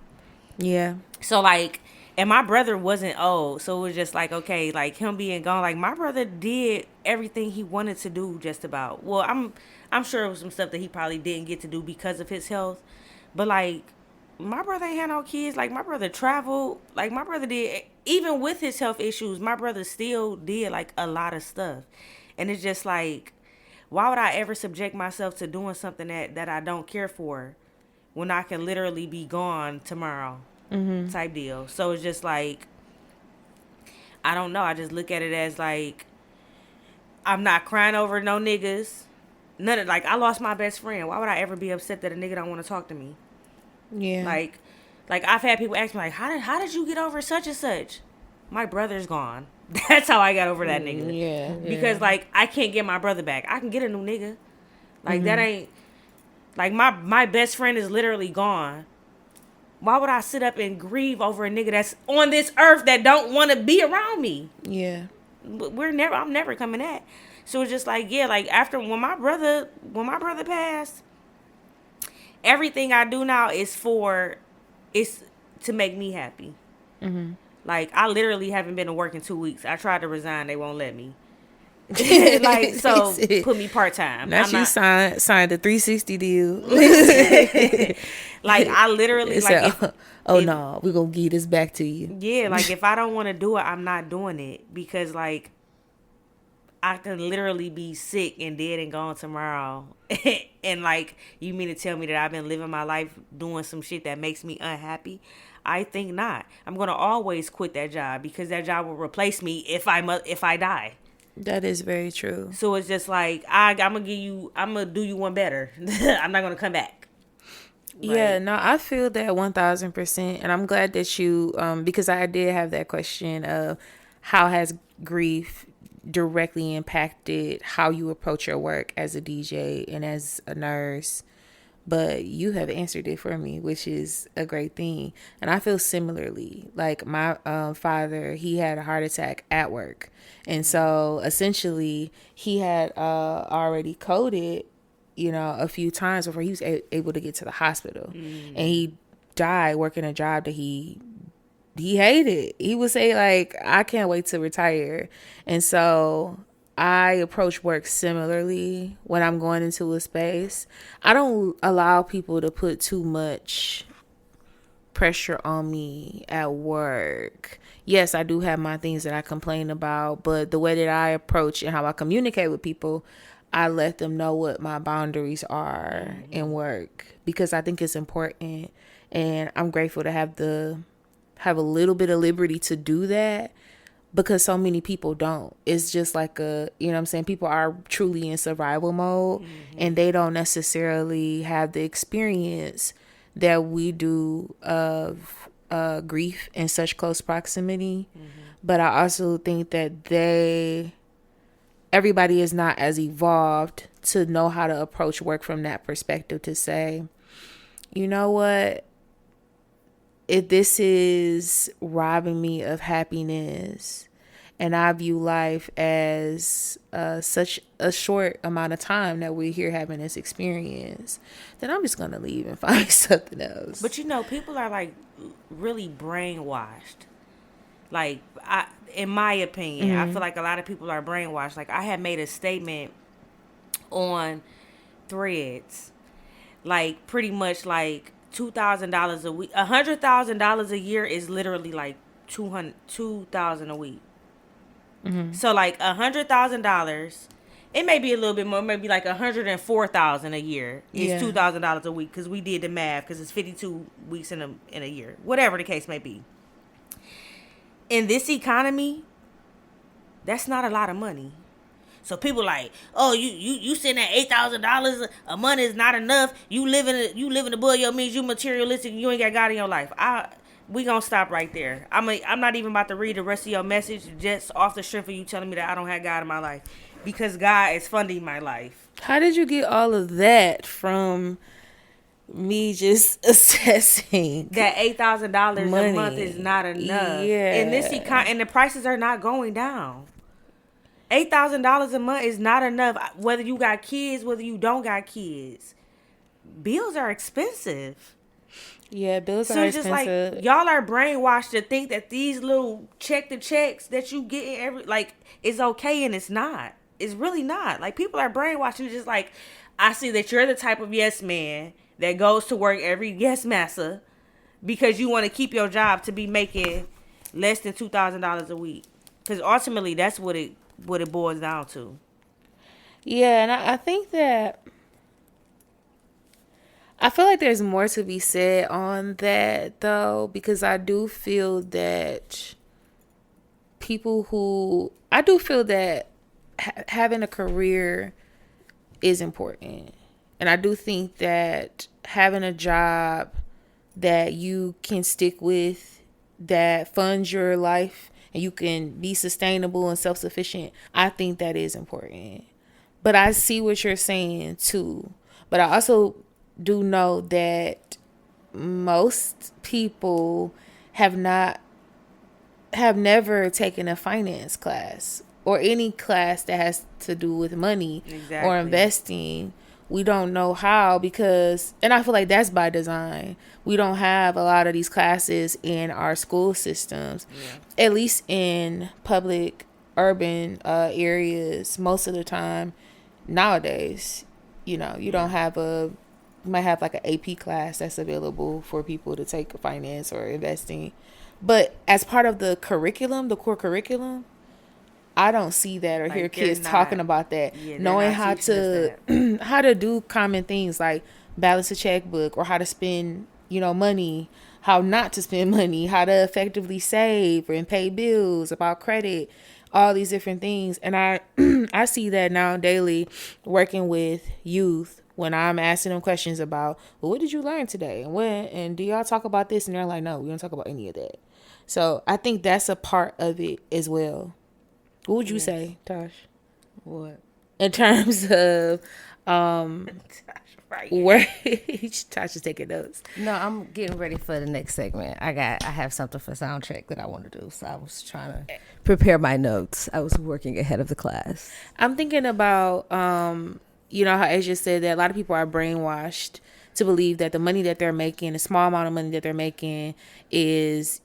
Yeah. So, like, and my brother wasn't old, so it was just like, okay, like, him being gone, like, my brother did everything he wanted to do, just about. Well, I'm sure it was some stuff that he probably didn't get to do because of his health, but, like, my brother ain't had no kids. Like, my brother traveled. Like, my brother did, even with his health issues, my brother still did, like, a lot of stuff. And it's just like, why would I ever subject myself to doing something that I don't care for when I can literally be gone tomorrow? Mm-hmm. Type deal. So it's just like, I don't know. I just look at it as like, I'm not crying over no niggas. None of, like, I lost my best friend. Why would I ever be upset that a nigga don't want to talk to me? Yeah. Like I've had people ask me, like, how did you get over such and such? My brother's gone. That's how I got over that nigga. Yeah. Because, like, I can't get my brother back. I can get a new nigga. Like, that ain't, like, my best friend is literally gone. Why would I sit up and grieve over a nigga that's on this earth that don't want to be around me? Yeah. I'm never coming back. So it's just like, yeah, like, after when my brother passed, everything I do now is to make me happy. Mm-hmm. Like, I literally haven't been to work in 2 weeks. I tried to resign, they won't let me. Like, so put me part-time. Now you signed a 360 deal. Like, I literally, like, no, we're gonna give this back to you. Yeah, like, if I don't want to do it, I'm not doing it, because, like, I can literally be sick and dead and gone tomorrow. And, like, you mean to tell me that I've been living my life doing some shit that makes me unhappy? I think not. I'm going to always quit that job, because that job will replace me if I die. That is very true. So it's just like, I'm going to do you one better. I'm not going to come back. Yeah, no, I feel that 1000%. And I'm glad that you, because I did have that question of how has grief directly impacted how you approach your work as a DJ and as a nurse. But you have answered it for me, which is a great thing. And I feel similarly. Like, my father, he had a heart attack at work. And so essentially he had already coded, a few times before he was able to get to the hospital. And he died working a job that he hated. He would say, like, I can't wait to retire. And so I approach work similarly when I'm going into a space. I don't allow people to put too much pressure on me at work. Yes, I do have my things that I complain about, but the way that I approach and how I communicate with people, I let them know what my boundaries are in work, because I think it's important, and I'm grateful to have a little bit of liberty to do that, because so many people don't. It's just like you know what I'm saying, people are truly in survival mode, and they don't necessarily have the experience that we do of grief in such close proximity. But I also think that everybody is not as evolved to know how to approach work from that perspective, to say, you know what, if this is robbing me of happiness, and I view life as such a short amount of time that we're here having this experience, then I'm just going to leave and find something else. But people are like really brainwashed. Like, in my opinion, I feel like a lot of people are brainwashed. Like, I had made a statement on Threads, like pretty much like $2,000 a week. $100,000 a year is literally like $2,000 a week. So like $100,000, it may be a little bit more, maybe like $104,000 a year is $2,000 a week, because we did the math, because it's 52 weeks in a year, whatever the case may be. In this economy, that's not a lot of money. So people like, oh, you sitting at $8,000 a month is not enough. You living above your means. You materialistic. You ain't got God in your life. We gonna stop right there. I'm not even about to read the rest of your message just off the strength of you telling me that I don't have God in my life, because God is funding my life. How did you get all of that from me just assessing that $8,000 a month is not enough? Yeah. In this and the prices are not going down. $8,000 a month is not enough. Whether you got kids, whether you don't got kids, bills are expensive. Yeah, bills So are it's just expensive. like, y'all are brainwashed to think that these little checks that you get is okay, and it's not. It's really not. Like, people are brainwashed. It's just like, I see that you're the type of yes man that goes to work every yes massa because you want to keep your job to be making less than $2,000 a week. Because ultimately, that's what it boils down to. Yeah, and I think that I feel like there's more to be said on that, though, because I do feel that having a career is important. And I do think that having a job that you can stick with, that funds your life, and you can be sustainable and self-sufficient, I think that is important. But I see what you're saying, too. But I also do know that most people have never taken a finance class or any class that has to do with money or investing. We don't know how, and I feel like that's by design. We don't have a lot of these classes in our school systems, at least in public urban areas. Most of the time nowadays, you don't have you might have like an AP class that's available for people to take finance or investing. But as part of the curriculum, the core curriculum, I don't see that or hear kids talking about that. Knowing how to how to do common things like balance a checkbook, or how to spend, money, how not to spend money, how to effectively save and pay bills, about credit, all these different things. And I see that now daily working with youth, when I'm asking them questions about, well, what did you learn today? And do y'all talk about this? And they're like, no, we don't talk about any of that. So I think that's a part of it as well. What would you say, Tash? What? In terms of where Tash is taking notes. No, I'm getting ready for the next segment. I have something for soundtrack that I want to do. So I was trying to prepare my notes. I was working ahead of the class. I'm thinking about how Asia said that a lot of people are brainwashed to believe that the money that they're making, the small amount of money that they're making, is,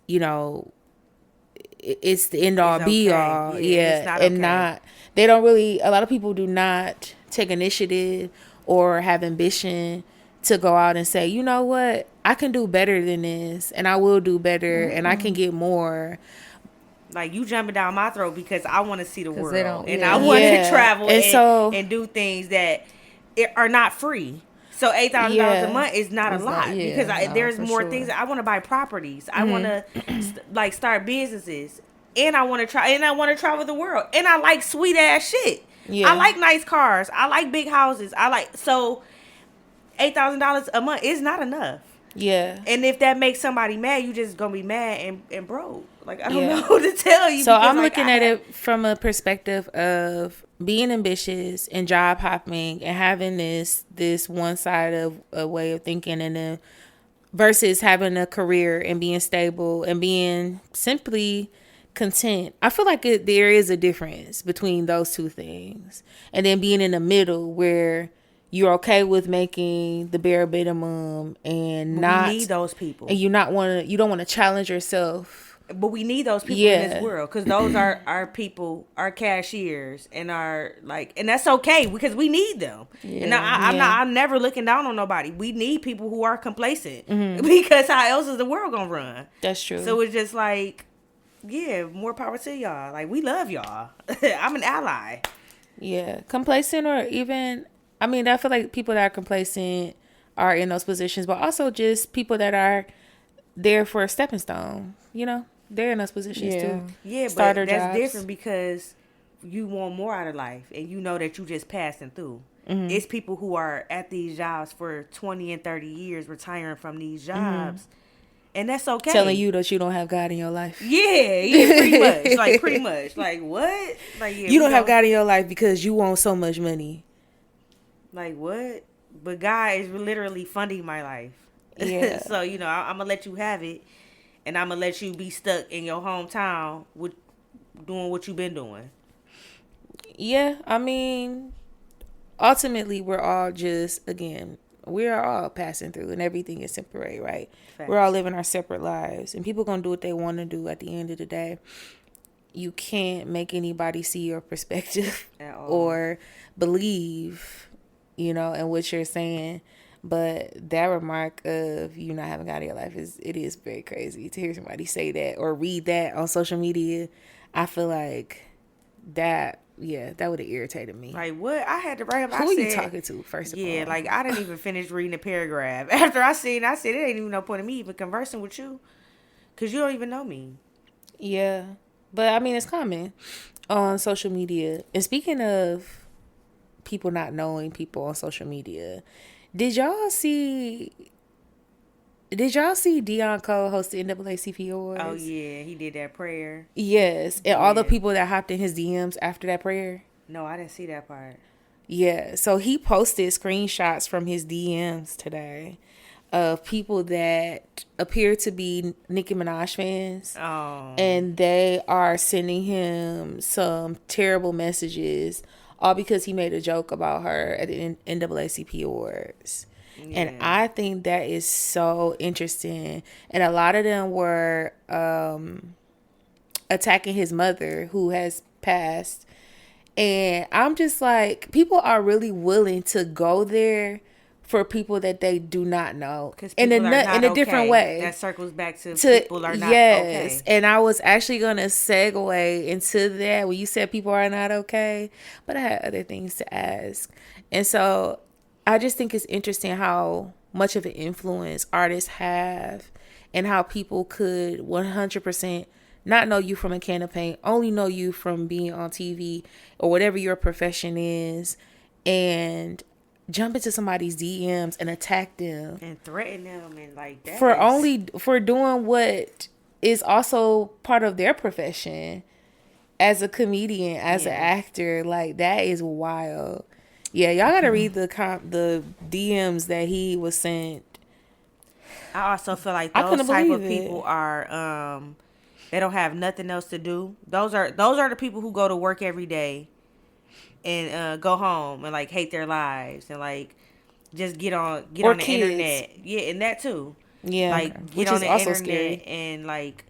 it's the end all It's be okay. all. Yeah, it's not and okay. not, they don't really, a lot of people do not take initiative or have ambition to go out and say, you know what, I can do better than this, and I will do better, and I can get more. Like, you jumping down my throat because I want to see the 'Cause world. they don't- And yeah. I want to Yeah. travel And so- and do things that are not free. So $8,000 Yeah. a month is not It's a not- lot yeah, because no, there's for more sure. things. I want to buy properties. I want to like start businesses, and I want to try, and I want to travel the world, and I like sweet ass shit. Yeah. I like nice cars. I like big houses. So $8,000 a month is not enough. Yeah. And if that makes somebody mad, you just gonna be mad and broke. Like, I don't Yeah. know what to tell you. So because, I'm like, looking at it from a perspective of being ambitious and job hopping and having this one side of a way of thinking, and then versus having a career and being stable and being simply content. I feel like there is a difference between those two things, and then being in the middle where you're okay with making the bare minimum and not we need those people. and you don't want to challenge yourself. But we need those people in this world because those are our people, our cashiers, and our and that's okay because we need them. Yeah. And I'm never looking down on nobody. We need people who are complacent because how else is the world gonna run? That's true. So it's just like, yeah, more power to y'all. Like, we love y'all. I'm an ally. Yeah, complacent, or even, I mean, I feel like people that are complacent are in those positions, but also just people that are there for a stepping stone. You know, they're in those positions too. Yeah, Start but their that's jobs. different because you want more out of life and you know that you just passing through. It's people who are at these jobs for 20 and 30 years retiring from these jobs. And that's okay. Telling you that you don't have God in your life. Yeah, pretty much. Pretty much. Like, what? Like, yeah, You don't have God in your life because you want so much money. Like, what? But God is literally funding my life. Yeah. So, I'm going to let you have it. And I'm going to let you be stuck in your hometown with doing what you've been doing. Yeah, I mean, ultimately, we're all we are all passing through, and everything is temporary, right? Facts. We're all living our separate lives, and people going to do what they want to do at the end of the day. You can't make anybody see your perspective At all. or believe, in what you're saying. But that remark of you not having God in your life it is very crazy to hear somebody say that or read that on social media. I feel like that would have irritated me. Like, what? I had to write up. Who are you talking to, first of all? Yeah, like, I didn't even finish reading the paragraph. After I said, it ain't even no point in me even conversing with you. Because you don't even know me. Yeah. But, I mean, it's common on social media. And speaking of people not knowing people on social media, did y'all see Dion Cole host the NAACP Awards? Oh, yeah. He did that prayer. Yes. And all the Yeah. people that hopped in his DMs after that prayer. No, I didn't see that part. Yeah. So he posted screenshots from his DMs today of people that appear to be Nicki Minaj fans. Oh. And they are sending him some terrible messages, all because he made a joke about her at the NAACP Awards. Yeah. And I think that is so interesting. And a lot of them were attacking his mother, who has passed. And I'm just like, people are really willing to go there for people that they do not know in a different way. That circles back to people are not yes. okay. And I was actually going to segue into that when you said people are not okay, but I had other things to ask. And so I just think it's interesting how much of an influence artists have and how people could 100% not know you from a can of paint, only know you from being on TV or whatever your profession is, and jump into somebody's DMs and attack them and threaten them and like that for doing what is also part of their profession as a comedian, as an actor. Like, that is wild. Yeah, y'all gotta read the DMs that he was sent. I also feel like those type of people are they don't have nothing else to do. Those are the people who go to work every day and go home and like hate their lives and like just get on the internet. Yeah, and that too. Yeah, like get which on is the also internet scary. and like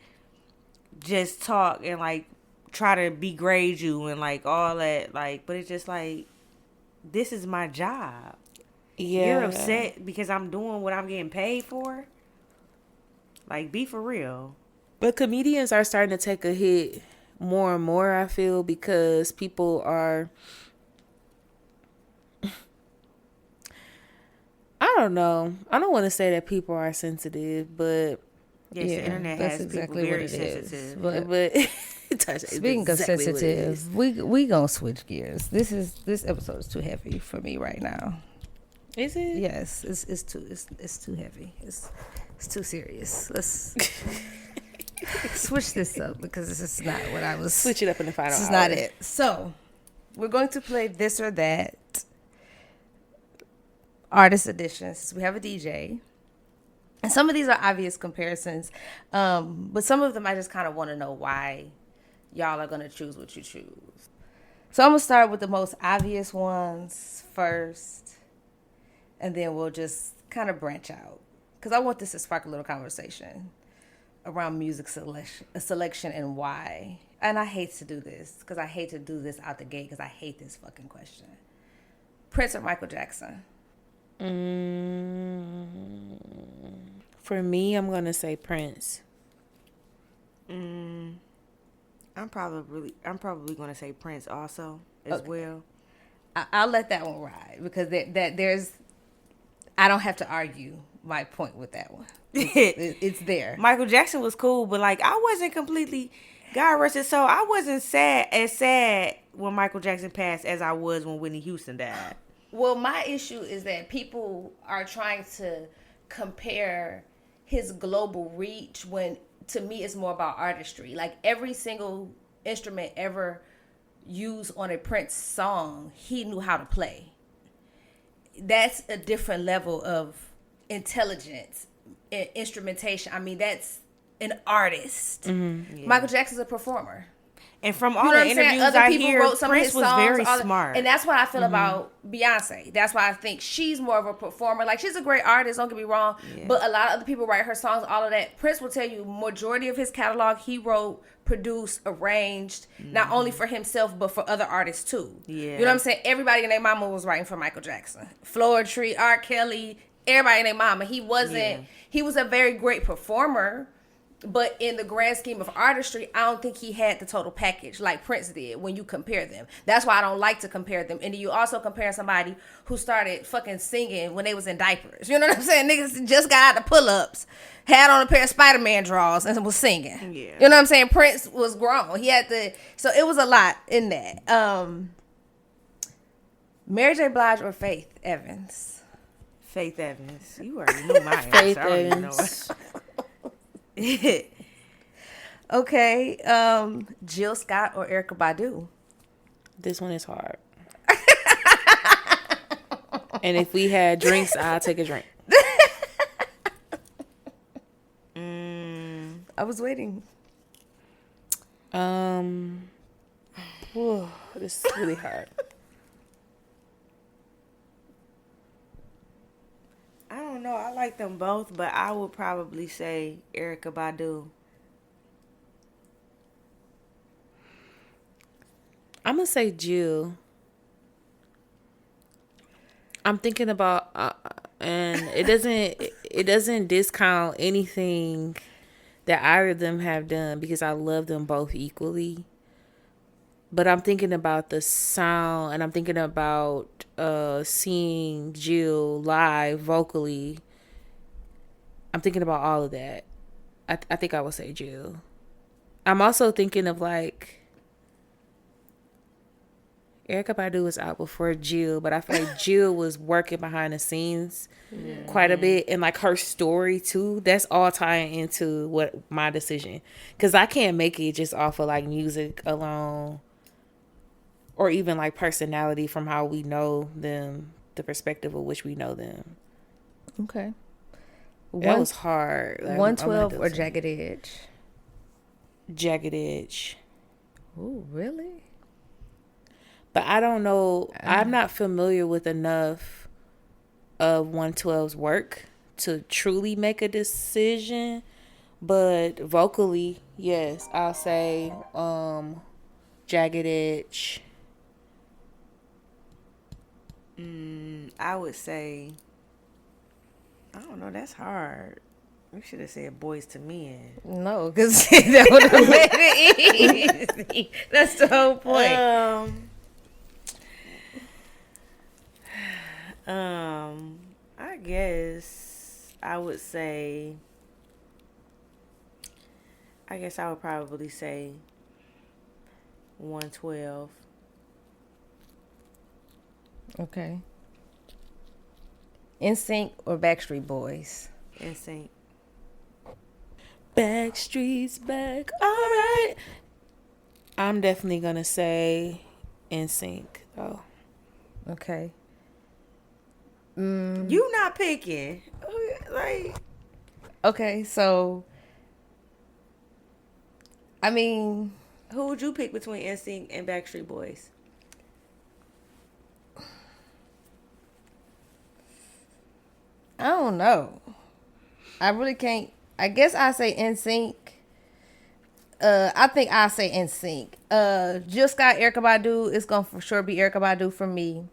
just talk and like try to degrade you and like all that. Like, but it's just like, this is my job. Yeah. You're upset because I'm doing what I'm getting paid for? Like, be for real. But comedians are starting to take a hit more and more, I feel, because people are... I don't know. I don't want to say that people are sensitive, but... Yes, the internet has exactly people very sensitive. But Tash, speaking of sensitive, we gonna switch gears. This episode is too heavy for me right now. Is it? Yes, it's too heavy. It's too serious. Let's switch this up because this is not what I was. Switch it up in the final. This is hour. not it. So we're going to play this or that artist editions. We have a DJ. And some of these are obvious comparisons, but some of them I just kind of want to know why y'all are going to choose what you choose. So I'm going to start with the most obvious ones first, and then we'll just kind of branch out. Because I want this to spark a little conversation around music selection and why. And I hate to do this, because I hate to do this out the gate, because I hate this fucking question. Prince or Michael Jackson? For me, I'm gonna say Prince. I'm probably gonna say Prince also as well. I'll let that one ride because there's I don't have to argue my point with that one. It's there. Michael Jackson was cool, but like I wasn't completely, God rest his soul, I wasn't sad when Michael Jackson passed as I was when Whitney Houston died. Well, my issue is that people are trying to compare his global reach when, to me, it's more about artistry. Like every single instrument ever used on a Prince song, he knew how to play. That's a different level of intelligence, instrumentation. I mean, that's an artist. Mm-hmm. Yeah. Michael Jackson's a performer. And from all the interviews I hear, Prince was very smart. And that's what I feel about Beyonce. That's why I think she's more of a performer. Like, she's a great artist, don't get me wrong. Yeah. But a lot of other people write her songs, all of that. Prince will tell you, majority of his catalog, he wrote, produced, arranged, not only for himself, but for other artists, too. Yeah. You know what I'm saying? Everybody and their mama was writing for Michael Jackson. Floetry, R. Kelly, everybody and their mama. He was a very great performer. But in the grand scheme of artistry, I don't think he had the total package like Prince did when you compare them. That's why I don't like to compare them. And you also compare somebody who started fucking singing when they was in diapers. You know what I'm saying? Niggas just got out the pull-ups, had on a pair of Spider-Man drawers, and was singing. Yeah. You know what I'm saying? Prince was grown. He had to... So it was a lot in that. Mary J. Blige or Faith Evans? Faith Evans. You already knew my answer. Faith Evans. Okay, Jill Scott or Erykah Badu? This one is hard. And if we had drinks, I'll take a drink. I was waiting. This is really hard. I don't know. I like them both, but I would probably say Erykah Badu. I'm gonna say Jill. I'm thinking about, and it doesn't discount anything that either of them have done because I love them both equally. But I'm thinking about the sound, and I'm thinking about seeing Jill live vocally. I'm thinking about all of that. I think I would say Jill. I'm also thinking of like Erykah Badu was out before Jill, but I feel like Jill was working behind the scenes quite a bit, and like her story too. That's all tying into what my decision, because I can't make it just off of like music alone. Or even like personality from how we know them, the perspective of which we know them. Okay. That was hard. Like, 112 or Jagged Edge? Jagged Edge. Oh, really? But I don't know. I'm not familiar with enough of 112's work to truly make a decision. But vocally, yes, I'll say Jagged Edge. I would say, I don't know, that's hard. We should have said Boys to Men. No, because that would have made it easy. That's the whole point. I guess I would say, I would probably say 112. Okay. NSYNC or Backstreet Boys? NSYNC. Backstreet's back. All right. I'm definitely going to say NSYNC, though. Okay. You not picking. Like, okay, so I mean, who would you pick between NSYNC and Backstreet Boys? I don't know. I really can't. I guess I say NSYNC. I think I say NSYNC. Jill Scott, Erykah Badu, it's gonna for sure be Erykah Badu for me.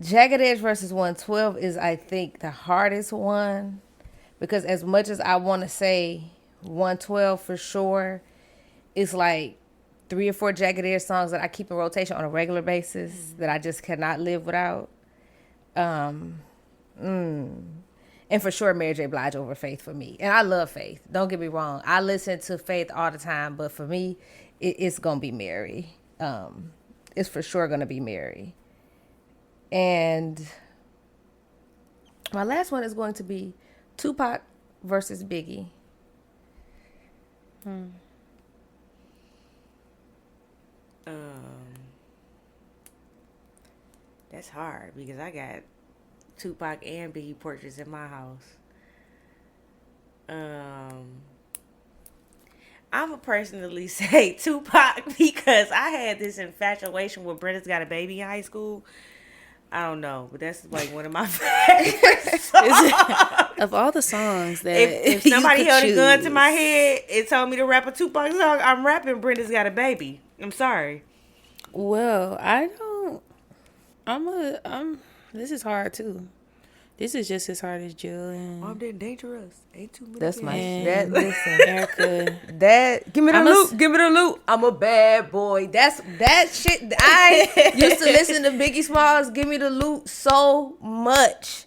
Jagged Edge versus 112 is, I think, the hardest one, because as much as I want to say 112 for sure, it's like 3 or 4 Jagged Edge songs that I keep in rotation on a regular basis that I just cannot live without. And for sure, Mary J. Blige over Faith for me. And I love Faith. Don't get me wrong. I listen to Faith all the time, but for me, it's going to be Mary. It's for sure going to be Mary. And my last one is going to be Tupac versus Biggie. That's hard because I got Tupac and Biggie portraits in my house. I'm a personally say Tupac because I had this infatuation with Brenda's Got a Baby in high school. I don't know, but that's like one of my favorite songs. Of all the songs that if somebody held a gun to my head and told me to rap a Tupac song, I'm rapping Brenda's Got a Baby. I'm sorry. Well, this is hard too. This is just as hard as Jill and I'm dead dangerous. Ain't too many. That's my and listen. Erykah. That give me the loot. Give me the loot. I'm a bad boy. That shit. I used to listen to Biggie Smalls Give Me the Loot so much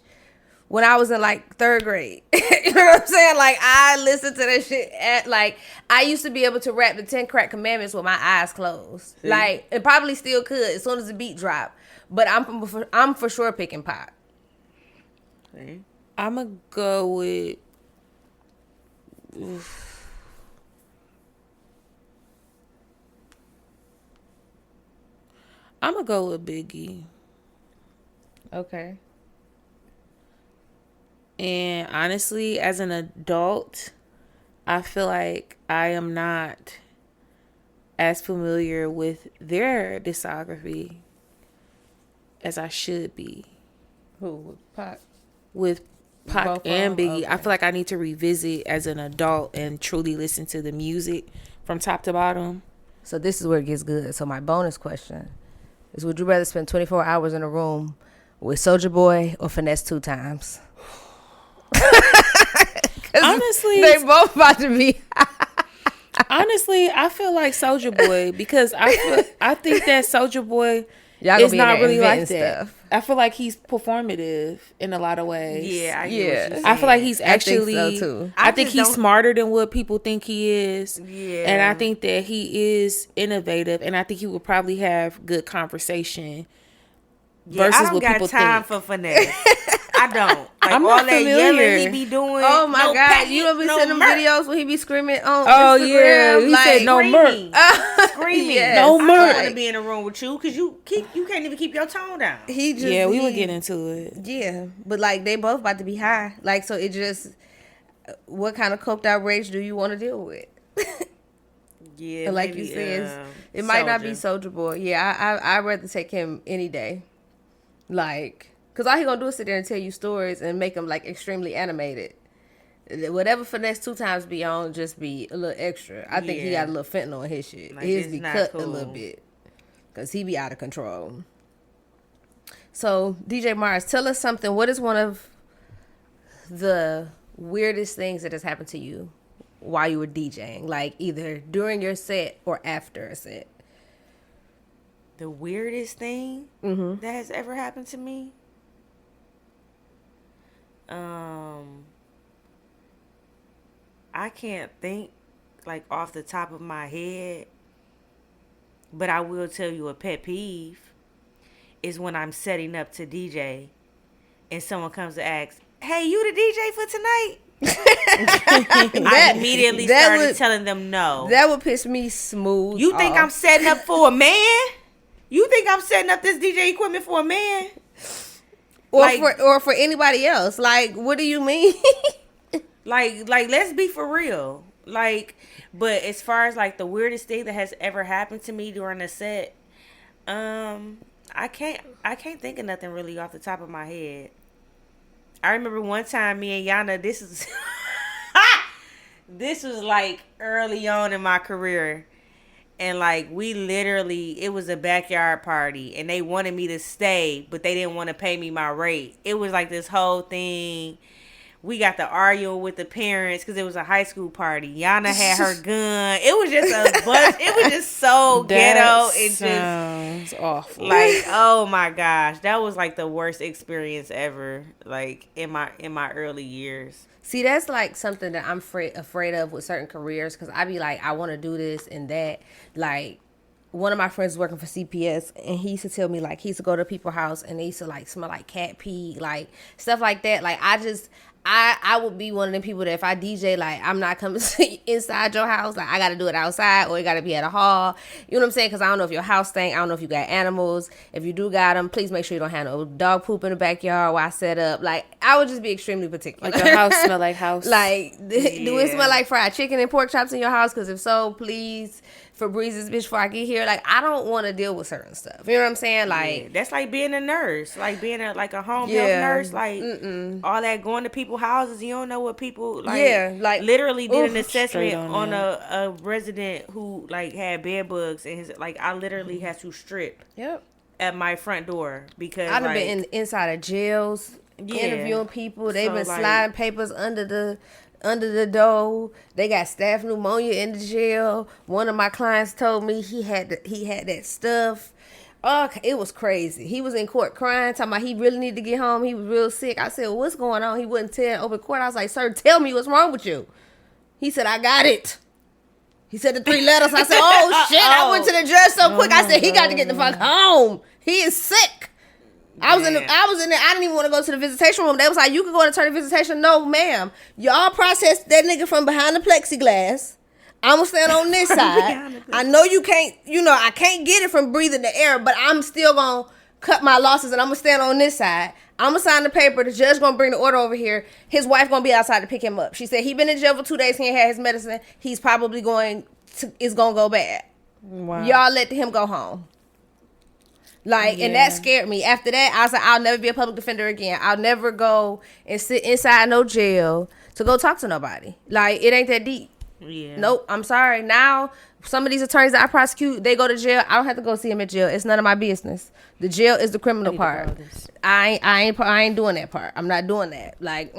when I was in like 3rd grade. You know what I'm saying? Like I listened to that shit at like I used to be able to rap the 10 Crack Commandments with my eyes closed. See? Like and probably still could as soon as the beat dropped. But I'm for sure picking Pop. See? I'm gonna go with. I'm gonna go with Biggie. Okay. And honestly, as an adult, I feel like I am not as familiar with their discography as I should be. Who? Pac? With Pac Both and Biggie. okay. I feel like I need to revisit as an adult and truly listen to the music from top to bottom. So this is where it gets good. So my bonus question is, would you rather spend 24 hours in a room with Soulja Boy or Finesse 2 times? Honestly, they both about to be. Honestly, I feel like Soulja Boy because I think that Soulja Boy Y'all is be not really like stuff. that. I feel like he's performative in a lot of ways. Yeah, I feel like he's actually. I think so too. I think he's smarter than what people think he is. Yeah, and I think that he is innovative, and I think he would probably have good conversation. Versus I don't what got people time think. for finesse. I don't. Like I'm all not that familiar. yelling he be doing. Oh my God! packet, You don't be no seeing them merch. videos where he be screaming on Oh Instagram? yeah, he like, said no Screaming. merch. Screaming. Yes. No I merch. don't want to be in a room with you because you can't even keep your tone down. He just Yeah, we would get into it. Yeah, but like they both about to be high. Like so, it just what kind of coked out rage do you want to deal with? Yeah, And like maybe, you said, it might not be Soulja Boy. Yeah, I'd rather take him any day. Like, cause all he gonna do is sit there and tell you stories and make them like extremely animated. Whatever finesse 2 times be on, just be a little extra. I think he got a little fentanyl in his shit. Like, His it's be not cut cool. a little bit. Because he be out of control. So, DJ Mars, tell us something. What is one of the weirdest things that has happened to you while you were DJing? Like, either during your set or after a set? The weirdest thing that has ever happened to me? I can't think, like, off the top of my head. But I will tell you a pet peeve is when I'm setting up to DJ and someone comes to ask, hey, you the DJ for tonight? I immediately started telling them no. That would piss me smooth You think off. I'm setting up for a man? You think I'm setting up this DJ equipment for a man? Or for anybody else? Like, what do you mean? like, let's be for real. Like, but as far as like the weirdest thing that has ever happened to me during a set, I can't think of nothing really off the top of my head. I remember one time me and Yana, this was like early on in my career. And like we literally, it was a backyard party and they wanted me to stay, but they didn't want to pay me my rate. It was like this whole thing. We got to argue with the parents because it was a high school party. Yana had her gun. It was just a bunch. It was just so ghetto. It sounds awful. Like, oh my gosh, that was like the worst experience ever. Like in my early years. See, that's like something that I'm afraid of with certain careers because I be like, I want to do this and that. Like, one of my friends was working for CPS and he used to tell me like he used to go to people's house and they used to like smell like cat pee, like stuff like that. Like I would be one of them people that if I DJ, like, I'm not coming inside your house. Like, I got to do it outside or it got to be at a hall. You know what I'm saying? Because I don't know if your house stink. I don't know if you got animals. If you do got them, please make sure you don't have no dog poop in the backyard while I set up. Like, I would just be extremely particular. Like your house smell like house. Like, do it smell like fried chicken and pork chops in your house? Because if so, please Febreze this bitch before I get here. Like, I don't want to deal with certain stuff. You know what I'm saying? Like, that's like being a nurse, like being a home health nurse. Like all that going to people's houses, you don't know what people like. Like literally did an assessment on a resident who like had bed bugs and his like I literally had to strip. At my front door because I've been inside of jails interviewing people. They've been sliding papers under the door. They got staph pneumonia in the jail. One of my clients told me he had that stuff. Oh, it was crazy. He was in court crying, talking about he really needed to get home. He was real sick. I said, well, what's going on? He wouldn't tell in open court. I was like, sir, tell me what's wrong with you. He said, I got it. He said the 3 letters. I said, oh, shit. I went to the judge so quick. I said, he got to get the fuck home. He is sick. I was in there. I didn't even want to go to the visitation room. They was like, you can go to attorney visitation. No, ma'am. Y'all processed that nigga from behind the plexiglass. I'm going to stand on this side. I know you can't, I can't get it from breathing the air, but I'm still going to cut my losses and I'm going to stand on this side. I'm going to sign the paper. The judge going to bring the order over here. His wife going to be outside to pick him up. She said he been in jail for 2 days. He ain't had his medicine. He's probably it's going to go bad. Wow. Y'all let him go home. Like, and that scared me. After that, I was like, I'll never be a public defender again. I'll never go and sit inside no jail to go talk to nobody. Like, it ain't that deep. Yeah. Nope. I'm sorry. Now, some of these attorneys that I prosecute, they go to jail. I don't have to go see them at jail. It's none of my business. The jail is the criminal part. I ain't doing that part. I'm not doing that. Like,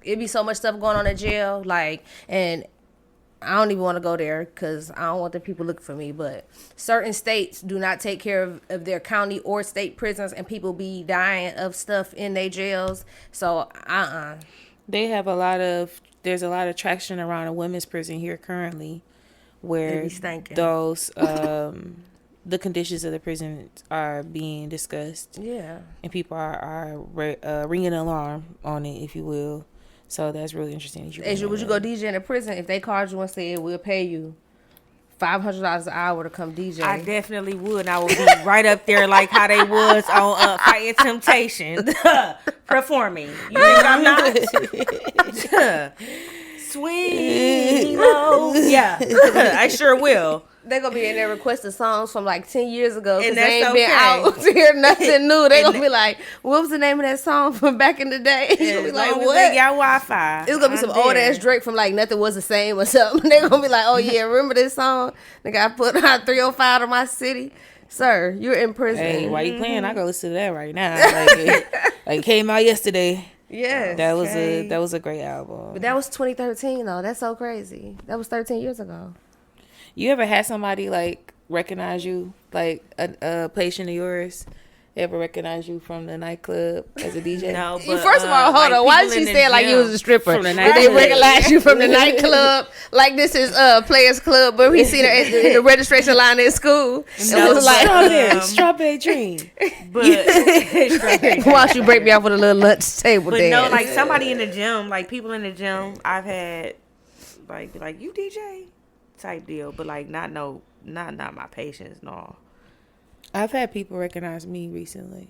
It'd be so much stuff going on at jail. Like, and I don't even want to go there because I don't want the people looking for me. But certain states do not take care of their county or state prisons, and people be dying of stuff in their jails. So, They have there's a lot of traction around a women's prison here currently where those, the conditions of the prison are being discussed. Yeah. And people are ringing an alarm on it, if you will. So that's really interesting. Would you go DJ in a prison if they called you and said, we'll pay you $500 an hour to come DJ? I definitely would. I would be right up there like how they was on Fighting Temptation performing. You think I'm not? Swing low. Yeah, I sure will. They gonna be in there requesting songs from like 10 years ago because And they that's ain't been out to hear nothing new. They gonna be like, "What was the name of that song from back in the day?" You gonna be like, "What?" They got Wi-Fi. It's gonna be some old ass Drake from like Nothing Was the Same or something. They gonna be like, "Oh yeah, remember this song? Nigga, I put out 305 to my city." Sir, you're in prison. Hey, why you playing? I go listen to that right now. Like it came out yesterday. Yes. That was a great album. But that was 2013 though. That's so crazy. That was 13 years ago. You ever had somebody like recognize you, like a patient of yours? Ever recognize you from the nightclub as a DJ? No, but First of all, hold on. Why did she say it like you was a stripper? From the Did nightclub. they recognize you from the nightclub? Like this is Players Club, but we seen her in the registration line in school. No, It was like strawberry dream. But why don't you break me off with a little lunch table But dance? no, like somebody in the gym, like people in the gym, I've had like you DJ type deal, but like not my patients, no. I've had people recognize me recently,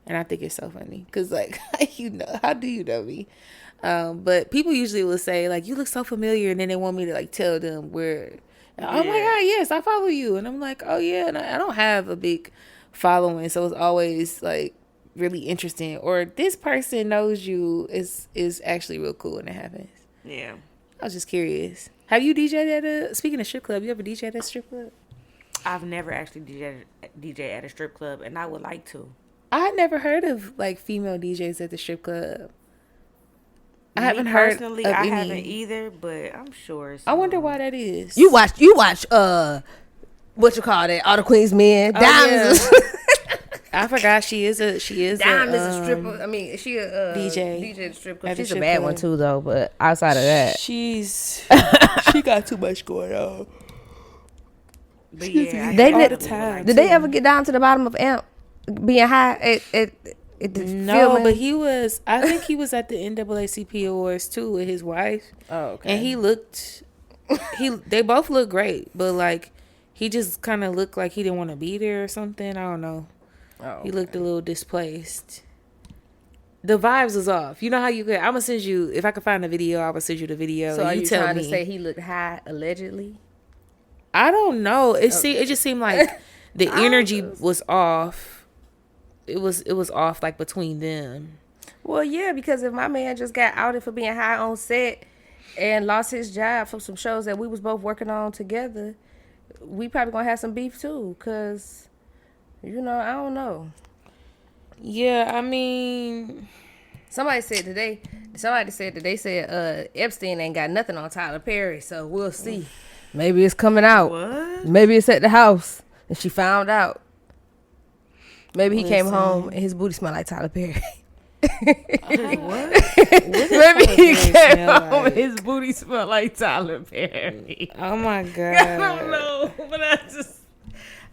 and I think it's so funny because, like, how do you know me? But people usually will say, like, you look so familiar, and then they want me to, like, tell them where. Yeah. Oh, my God, yes, I follow you. And I'm like, oh, yeah, and I don't have a big following, so it's always, like, really interesting. Or this person knows you is actually real cool when it happens. Yeah. I was just curious. Have you DJ'd speaking of strip club, you ever DJ'd at a strip club? I've never actually DJ at a strip club, and I would like to. I had never heard of like female DJs at the strip club. I haven't heard personally. of I any. haven't either, but I'm sure. I wonder why that is. you watch what you call that? All the Queen's Men. Oh, Diamonds. I forgot she is Diamond is a stripper. I mean, she a DJ at the strip club. at the She's a strip bad club. one too, though. But outside of that, she got too much going on. But yeah, They all did- the time. did they ever get down to the bottom of Amp being high at the No, filming? but he was. I think he was at the NAACP Awards too with his wife, Oh, okay. and he looked. They both looked great, but like he just kind of looked like he didn't want to be there or something. I don't know. Oh, He looked a little displaced. The vibes was off. You know how you could. I'm gonna send you if I can find the video. I will send you the video. So and are you you tell trying me. to say he looked high allegedly? I don't know. It just seemed like the energy was off. It was off like between them. Well, yeah, because if my man just got outed for being high on set and lost his job for some shows that we was both working on together, we probably gonna have some beef too. Cause I don't know. Yeah, I mean, Somebody said that they said Epstein ain't got nothing on Tyler Perry, so we'll see. Maybe it's coming out. What? Maybe it's at the house and she found out. Maybe he came Listen. home and his booty smelled like Tyler Perry. What? Maybe he Perry came smell home like? and his booty smelled like Tyler Perry. Oh my god. I don't know, but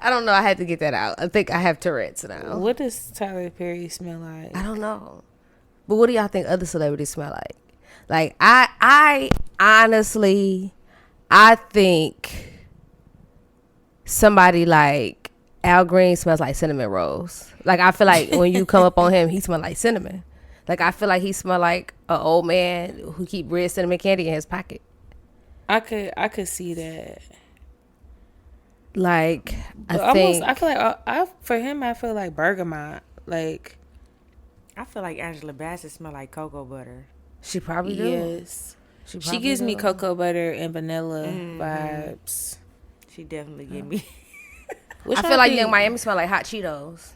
I don't know. I had to get that out. I think I have Tourette's now. What does Tyler Perry smell like? I don't know. But what do y'all think other celebrities smell like? Like I honestly, I think somebody like Al Green smells like cinnamon rolls. Like I feel like when you come up on him, he smell like cinnamon. Like I feel like he smell like an old man who keep red cinnamon candy in his pocket. I could see that. Like But I think I feel like for him, I feel like bergamot. Like I feel like Angela Bassett smell like cocoa butter. she probably do. yes, she probably gives me do. cocoa butter and vanilla vibes. She definitely give me. Which I feel like think- Young Miami smell like hot Cheetos.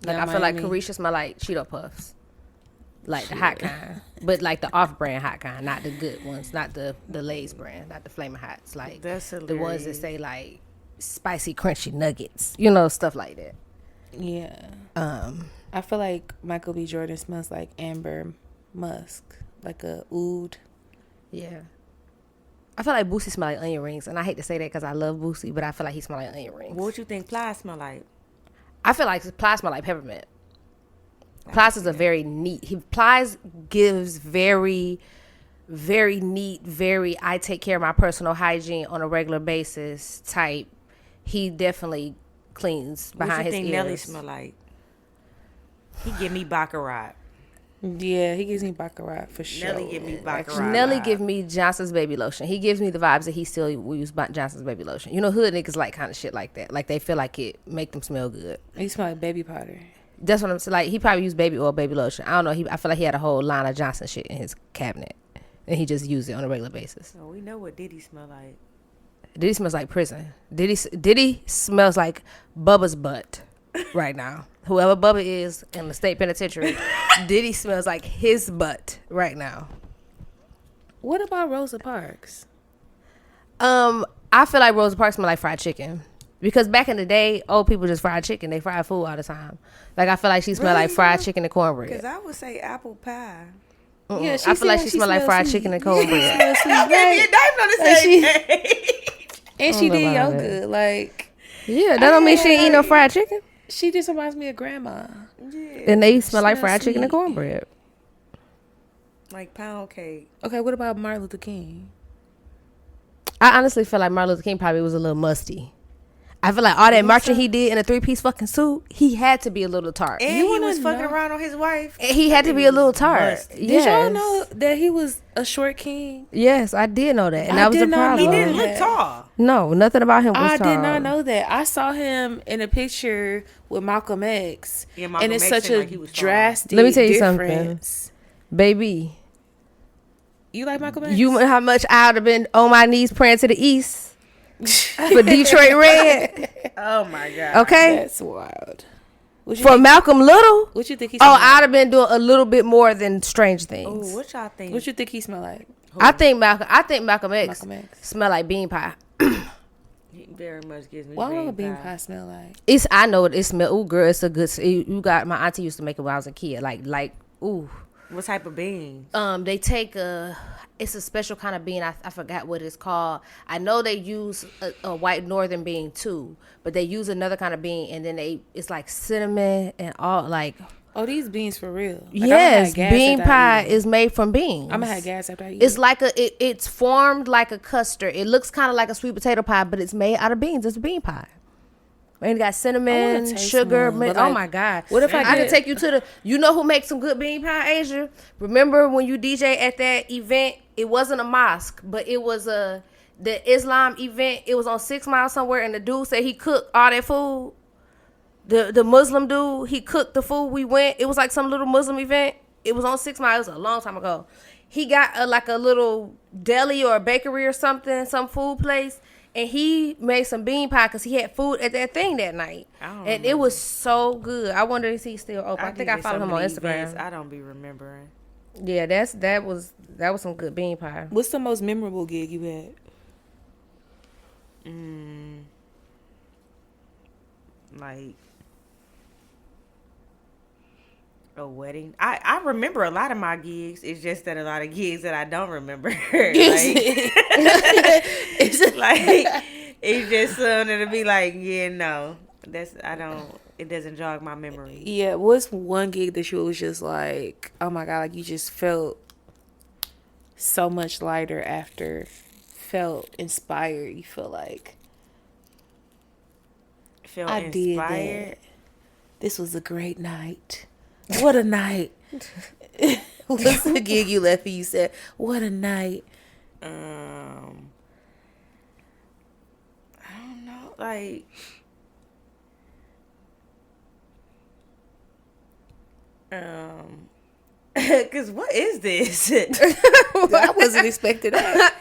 Like Young I feel like Miami. Carisha smell like Cheeto Puffs. Like the hot kind. But like the off brand hot kind, not the good ones, not the Lay's brand, not the Flaming Hots. Like That's the ones that hilarious. say like spicy crunchy nuggets. Stuff like that. Yeah, Um I feel like Michael B. Jordan smells like amber musk, like a oud. yeah. I feel like Boosie smell like onion rings, and I hate to say that because I love Boosie, but I feel like he smell like onion rings. What you think Ply smell like? I feel like Plies smell like peppermint. Plies is a very neat. Plies gives very, very neat, very I take care of my personal hygiene on a regular basis type. He definitely cleans What behind you his think ears. Nelly smell like? He give me Baccarat. Yeah, he gives me Baccarat for sure. Nelly give me Baccarat. Nelly vibe. give me Johnson's baby lotion. He gives me the vibes that he still use Johnson's baby lotion. You know, hood niggas like kind of shit like that. Like they feel like it make them smell good. He smell like baby powder. That's what I'm saying. Like he probably used baby oil, baby lotion. I don't know. I feel like he had a whole line of Johnson shit in his cabinet, and he just used it on a regular basis. So we know what Diddy smell like. Diddy smells like prison. Diddy smells like Bubba's butt right now. Whoever Bubba is in the state penitentiary, Diddy smells like his butt right now. What about Rosa Parks? I feel like Rosa Parks smell like fried chicken. Because back in the day, old people just fried chicken. They fried food all the time. Like, I feel like she smelled like fried chicken and cornbread. Because I would say apple pie. Yeah, I feel like she smelled like fried chicken and cornbread. Okay, not the same page. And she did about yoga. Like, Yeah, that don't mean she ain't eat no fried chicken. she just reminds me of grandma. Yeah. And they smell like Smell fried chicken and sweet. cornbread. Like pound cake. Okay, what about Martin Luther King? I honestly feel like Martin Luther King probably was a little musty. I feel like all that marching he did in a 3-piece fucking suit, he had to be a little tart. And You he wanna was fucking know- around on his wife. And he had to be a little tart. Did y'all know that he was a short king? Yes, I did know that. And I that was the did not know He problem. didn't look Okay. tall. No, nothing about him was I tall. did not know that. I saw him in a picture with Malcolm X. Yeah, Malcolm and it's X such seemed a like he was tall. drastic Let me tell you something. difference. Baby, You like Malcolm X? you know how much I would have been on my knees praying to the east for Detroit Red. Oh my god. Okay? That's wild. What you For think, Malcolm Little? what you think he Oh, smell I'd have been doing a little bit more than Strange Things. Oh, what y'all think? What you think he smell like? I think Malcolm X, Malcolm X. smell like bean pie. He very much gives me Well, I don't know what bean bean pie. pie smell like. I know what it smell. Ooh, girl, it's a good. You got my auntie used to make it when I was a kid. Like, ooh. What type of beans? They take it's a special kind of bean. I forgot what it's called. I know they use a white northern bean too, but they use another kind of bean, and then it's like cinnamon and all like. Oh, these beans for real. Like, Yes, I'ma have gas bean after I pie eat it. is made from beans. I'm gonna have gas after I eat It's it. like it's formed like a custard. It looks kind of like a sweet potato pie, but it's made out of beans. It's a bean pie. And it got cinnamon, taste sugar. one, but Oh like, my God. what if I can get- take you to the, you know who makes some good bean pie, Asia? Remember when you DJ at that event? It wasn't a mosque, but it was the Islam event. It was on 6 Mile somewhere, and the dude said he cooked all that food. The Muslim dude, he cooked the food. We went. It was like some little Muslim event. It was on 6 Mile. It was a long time ago. He got like a little deli or a bakery or something, some food place, and he made some bean pie because he had food at that thing that night, and it was so good. I wonder if he's still open. I think I followed him on Instagram. I don't be remembering. Yeah, that was some good bean pie. What's the most memorable gig you had? Like a wedding. I remember a lot of my gigs. It's just that a lot of gigs that I don't remember. It's just something to be like, yeah, no. It doesn't jog my memory. Yeah, what's one gig that you was just like, oh my God, like you just felt so much lighter after, felt inspired. You feel like Feel I did inspired. that. This was a great night. What a night. What's the gig you left and you said, what a night. I don't know. Like, cause what is this? I wasn't expecting that.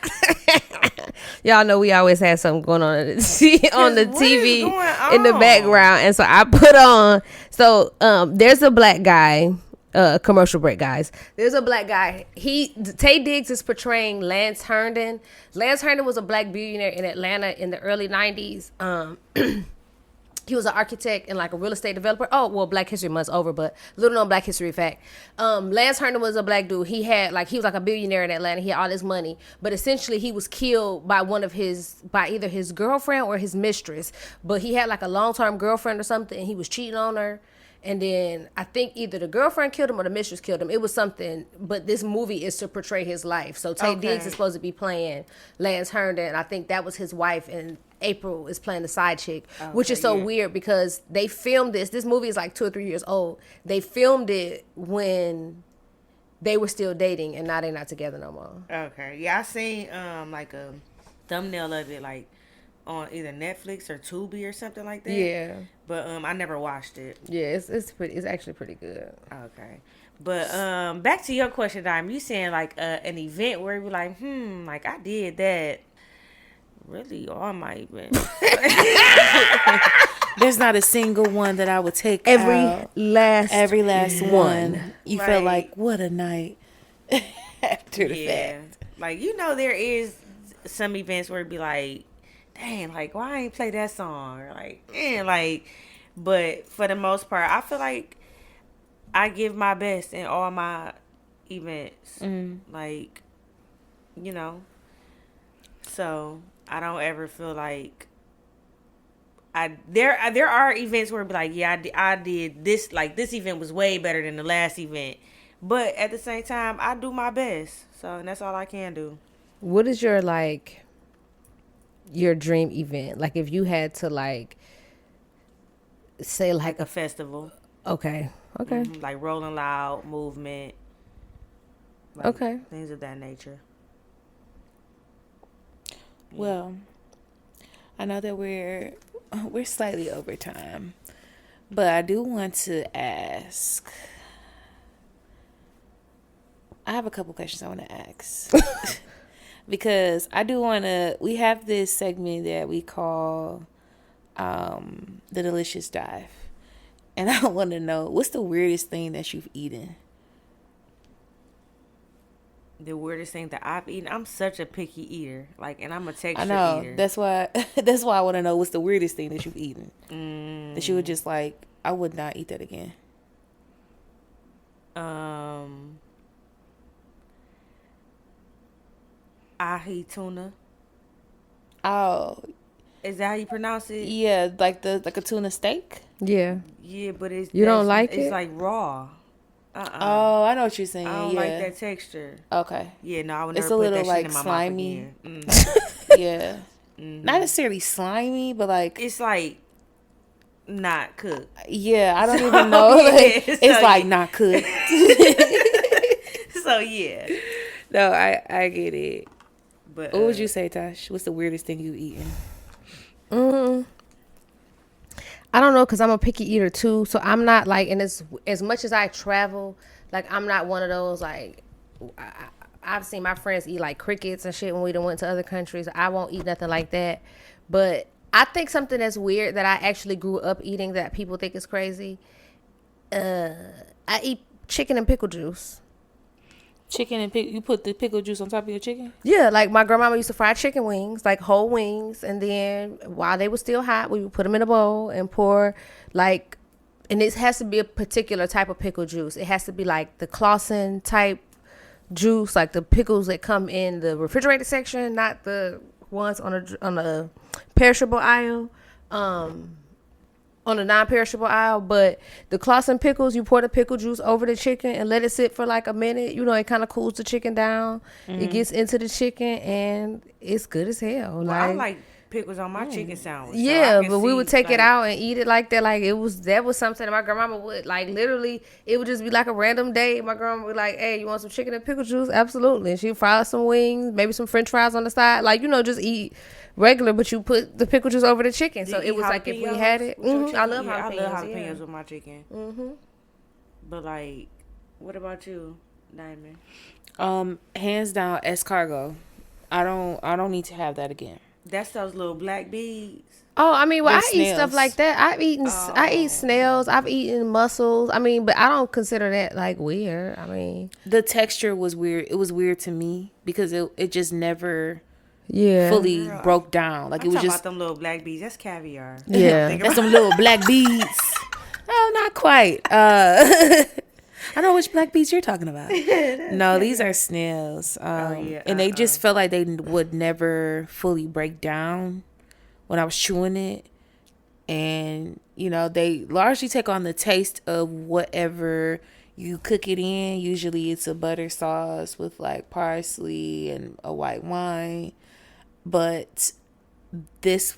Y'all know we always had something going on on the What is TV going in the on? background, and so I put on. So there's a black guy. Commercial break, guys. There's a black guy. Tay Diggs is portraying Lance Herndon. Lance Herndon was a black billionaire in Atlanta in the early 90s. He was an architect and like a real estate developer. Oh, well, Black History Month's over, but little known Black History fact. Lance Herndon was a black dude. He was like a billionaire in Atlanta. He had all this money, but essentially he was killed by by either his girlfriend or his mistress. But he had like a long-term girlfriend or something, and he was cheating on her. And then I think either the girlfriend killed him or the mistress killed him. It was something, but this movie is to portray his life. So Tay Diggs is supposed to be playing Lance Herndon. I think that was his wife, and April is playing the side chick, which is so weird because they filmed this. This movie is like 2 or 3 years old. They filmed it when they were still dating and now they're not together no more. Okay. Yeah, I seen like a thumbnail of it like on either Netflix or Tubi or something like that. Yeah. But I never watched it. Yeah, it's actually pretty good. Okay. But back to your question, Dime. You saying like an event where you like, like I did that. Really, all my events. There's not a single one that I would take Every out. last one. You feel Right. like, what a night after the fact. Like, you know, there is some events where it'd be like, dang, like, why I ain't play that song? Or like, like, but for the most part, I feel like I give my best in all my events. Like, you know, so I don't ever feel like there are events where it'd be like, yeah, I did this, like this event was way better than the last event. But at the same time, I do my best. So, and that's all I can do. What is your like your dream event? Like if you had to like say like A festival. okay. Like Rolling Loud, Movement. Like Okay. Things of that nature. Well, I know that we're slightly over time, but I do want to ask. I have a couple questions I want to ask. Because I do want to, we have this segment that we call the Delicious Dive. And I want to know, what's the weirdest thing that you've eaten? The weirdest thing that I've eaten, I'm such a picky eater. Like, and I'm a texture I know. eater. That's why I want to know, what's the weirdest thing that you've eaten? That you would just like, I would not eat that again. Ahi tuna. Oh, Is that how you pronounce it? yeah, like a tuna steak. Yeah. Yeah, but it's You don't like it's it? like raw. Oh, I know what you're saying. I don't yeah. like that texture. Okay. Yeah, no, I would It's never a put little, that like, shit in my slimy. mouth again. Yeah. Not necessarily slimy, but like, It's like not cooked. yeah, I don't even know. Yeah, Like, so it's like yeah. not cooked. So yeah. No, I get it. But What would you say, Tash? What's the weirdest thing you've eaten? I don't know, because I'm a picky eater too. So I'm not like, and as much as I travel, like I'm not one of those like, I've seen my friends eat like crickets and shit when we done went to other countries. I won't eat nothing like that. But I think something that's weird that I actually grew up eating that people think is crazy. I eat chicken and pickle juice. Chicken and you put the pickle juice on top of your chicken? Yeah, like my grandmama used to fry chicken wings, like whole wings, and then while they were still hot, we would put them in a bowl and pour like, and it has to be a particular type of pickle juice. It has to be like the Clausen type juice, like the pickles that come in the refrigerated section, not the ones on the perishable aisle. On the non-perishable aisle, but the Clausen pickles, you pour the pickle juice over the chicken and let it sit for like a minute. You know, it kind of cools the chicken down. It gets into the chicken and it's good as hell. well, I like pickles on my chicken sandwich. Yeah, so but we would take like, it out and eat it like that. Like that was something that my grandmama would like. Literally, it would just be like a random day. My grandma would be like, "Hey, you want some chicken and pickle juice?" Absolutely. And she'd fry us some wings, maybe some French fries on the side. Like, you know, just eat regular, but you put the pickle juice over the chicken. So Do you it was eat like if we jalapenos had it. with your chicken? I love Yeah, jalapenos. I love jalapenos Yeah. with my chicken. But like, what about you, Diamond? Hands down, escargot. I don't need to have that again. That's those little black beads. Oh, I mean, well, They're I eat stuff snails. like that. I eat snails. I've eaten mussels. I mean, but I don't consider that like weird. I mean, The texture was weird. It was weird to me because it just never yeah, fully Girl, broke down. Like I'm it was talking just about them little black beads. That's caviar. yeah. that's some little black beads. Oh, not quite. I know which black beads you're talking about. No, these are snails. yeah, and they just felt like they would never fully break down when I was chewing it. And, you know, they largely take on the taste of whatever you cook it in. Usually it's a butter sauce with like parsley and a white wine. But this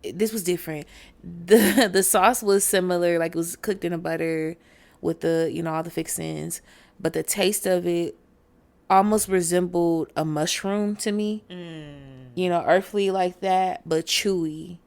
was different. The sauce was similar, like it was cooked in a butter with the, you know, all the fixings, but the taste of it almost resembled a mushroom to me. You know, earthly like that, but chewy.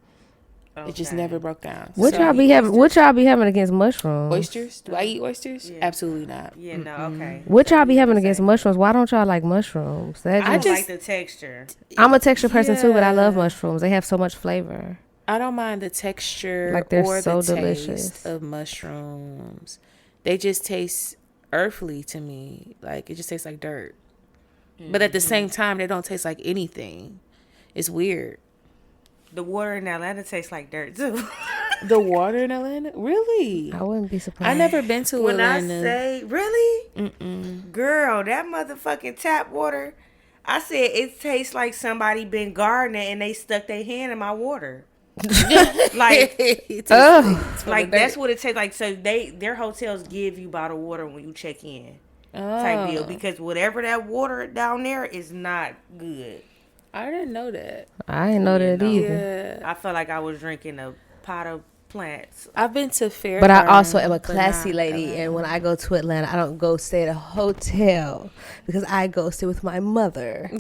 Okay. It just never broke down. What y'all be having? What y'all be having against mushrooms? Oysters? Do I eat oysters? Yeah. Absolutely not. Yeah, no. Okay. What y'all be having against mushrooms? Why don't y'all like mushrooms? I just like the texture. I'm a texture person too, but I love mushrooms. They have so much flavor. I don't mind the texture, like they're or so the delicious taste of mushrooms. They just taste earthly to me. Like it just tastes like dirt. But at the same time, they don't taste like anything. It's weird. The water in Atlanta tastes like dirt too. The water in Atlanta? Really? I wouldn't be surprised. I never been to Atlanta. When I say, really? Girl, that motherfucking tap water, I said it tastes like somebody been gardening and they stuck their hand in my water. Like that's what it tastes like. So their hotels give you bottled water when you check in. Type deal, because whatever that water down there is not good. I didn't know that. I didn't know that either. Yeah. I felt like I was drinking a pot of plants. I've been to Fair, but I also am a classy lady, and when I go to Atlanta, I don't go stay at a hotel because I go stay with my mother.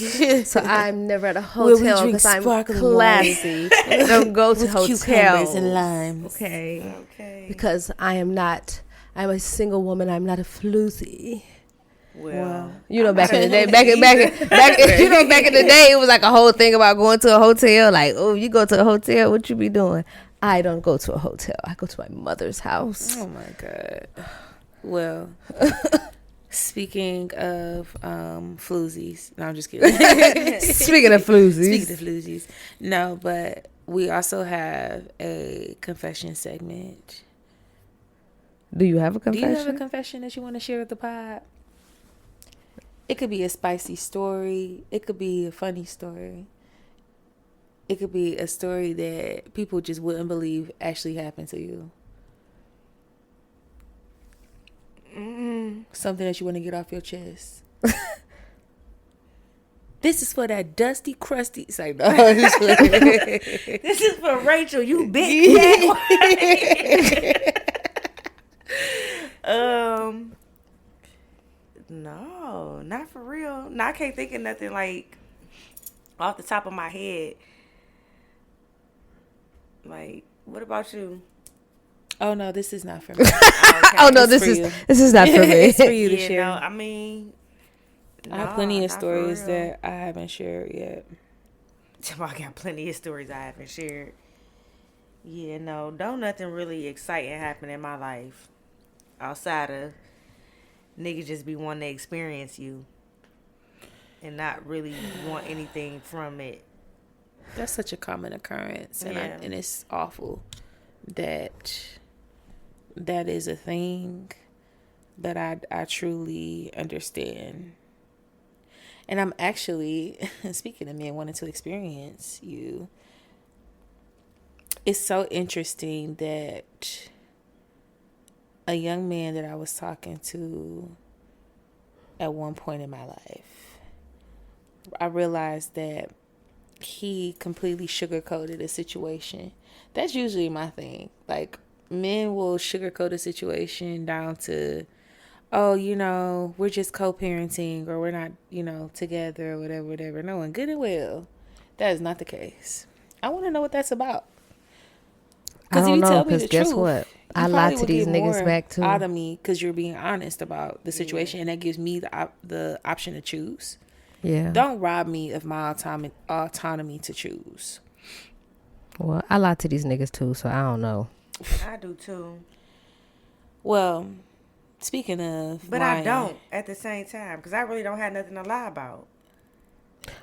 So I'm never at a hotel because I'm classy. I don't go to hotels and limes. Okay. Because I'm a single woman. I'm not a floozy. Well, you know, back in the day, back in the day, it was like a whole thing about going to a hotel. Like, oh, you go to a hotel, what you be doing? I don't go to a hotel. I go to my mother's house. Oh my God. Well, speaking of floozies, no, I'm just kidding. Speaking of floozies, no, but we also have a confession segment. Do you have a confession? Do you have a confession that you want to share with the pod? It could be a spicy story. It could be a funny story. It could be a story that people just wouldn't believe actually happened to you. Something that you want to get off your chest. This is for that dusty, crusty. It's like, no, this is for Rachel. You big No, not for real. No, I can't think of nothing like off the top of my head. Like, what about you? Oh no, this is not for me. Okay. Oh no, this is not for me. It's for you to share. No, I mean, I have plenty of stories that I haven't shared yet. I got plenty of stories I haven't shared. Yeah, no, don't nothing really exciting happen in my life outside of niggas just be wanting to experience you and not really want anything from it. That's such a common occurrence, and and it's awful that is a thing. But I truly understand, and I'm actually speaking of men wanting to experience you. It's so interesting that a young man that I was talking to at one point in my life, I realized that he completely sugarcoated a situation. That's usually my thing. Like, men will sugarcoat a situation down to, oh, you know, we're just co-parenting, or we're not, you know, together, or whatever. Knowing good and well that is not the case. I want to know what that's about. I don't know, because guess what? I lie to these niggas back too. Out of me, because you're being honest about the situation, and that gives me the option to choose. Yeah. Don't rob me of my autonomy to choose. Well, I lie to these niggas too, so I don't know. I do too. Well, speaking of, but lying, I don't at the same time, because I really don't have nothing to lie about.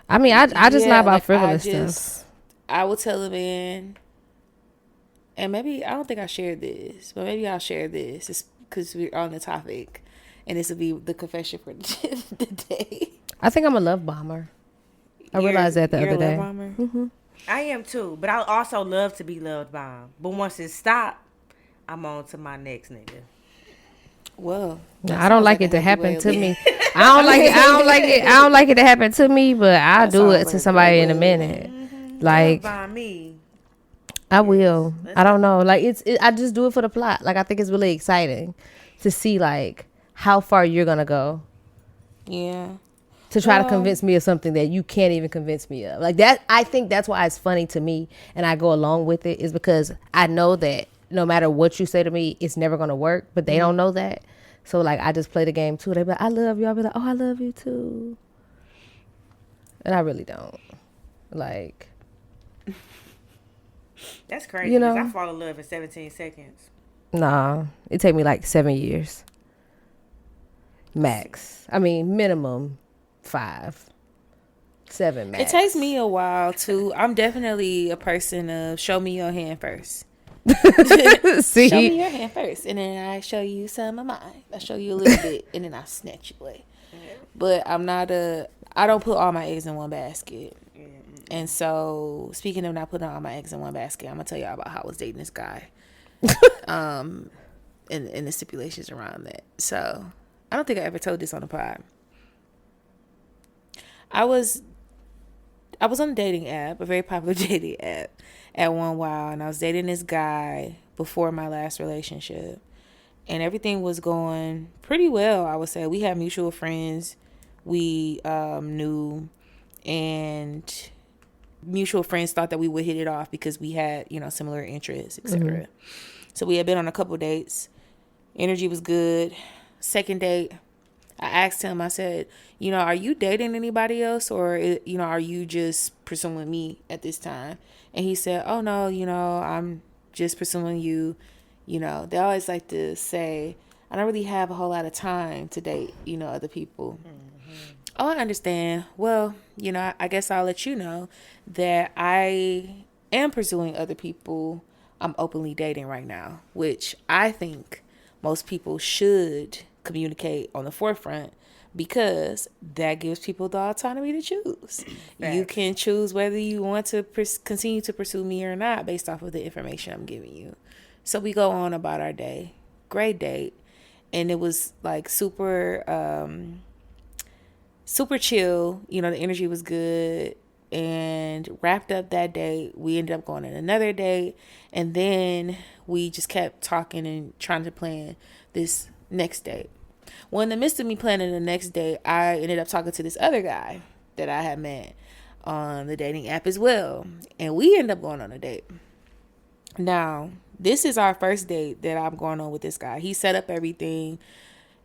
I mean, I just lie about frivolous stuff. I will tell a man, and maybe I don't think I shared this, but maybe I'll share this. It's because we're on the topic, and this will be the confession for the day. I think I'm a love bomber. I realized that the other day. Love bomber? Mm-hmm. I am too, but I also love to be loved bombed. But once it stops, I'm on to my next nigga. Well, I don't like it to happen to me. I don't like it. I don't like it to happen to me, but I'll do it to somebody in a minute. Mm-hmm. Like, by me. I will. I don't know. Like, I just do it for the plot. Like, I think it's really exciting to see, like, how far you're gonna go. Yeah. To try to convince me of something that you can't even convince me of. Like that, I think that's why it's funny to me, and I go along with it, is because I know that no matter what you say to me, it's never gonna work. But they don't know that, so like I just play the game too. They be like, "I love you." I'll be like, "Oh, I love you too," and I really don't. Like, that's crazy. You know, I fall in love in 17 seconds. Nah, it take me like 7 years, max. I mean, minimum 5, 7 max. It takes me a while too. I'm definitely a person of show me your hand first. See? Show me your hand first, and then I show you some of mine. I show you a little bit, and then I snatch it away. But I don't put all my eggs in one basket. And so, speaking of not putting all my eggs in one basket, I'm gonna tell y'all about how I was dating this guy, and the stipulations around that. So, I don't think I ever told this on the pod. I was on a dating app, a very popular dating app, at one while, and I was dating this guy before my last relationship, and everything was going pretty well. I would say we had mutual friends we knew, and mutual friends thought that we would hit it off because we had, similar interests, etc. So we had been on a couple dates. Energy was good. Second date, I asked him, I said, are you dating anybody else, or, are you just pursuing me at this time? And he said, oh, no, I'm just pursuing you. They always like to say, I don't really have a whole lot of time to date, other people. Oh, I understand. Well, I guess I'll let you know that I am pursuing other people. I'm openly dating right now, which I think most people should communicate on the forefront, because that gives people the autonomy to choose. You can choose whether you want to continue to pursue me or not based off of the information I'm giving you. So we go on about our day. Great date. And it was like super chill. The energy was good. And wrapped up that day. We ended up going on another date. And then we just kept talking and trying to plan this next date. Well, in the midst of me planning the next day, I ended up talking to this other guy that I had met on the dating app as well. And we ended up going on a date. Now, this is our first date that I'm going on with this guy. He set up everything,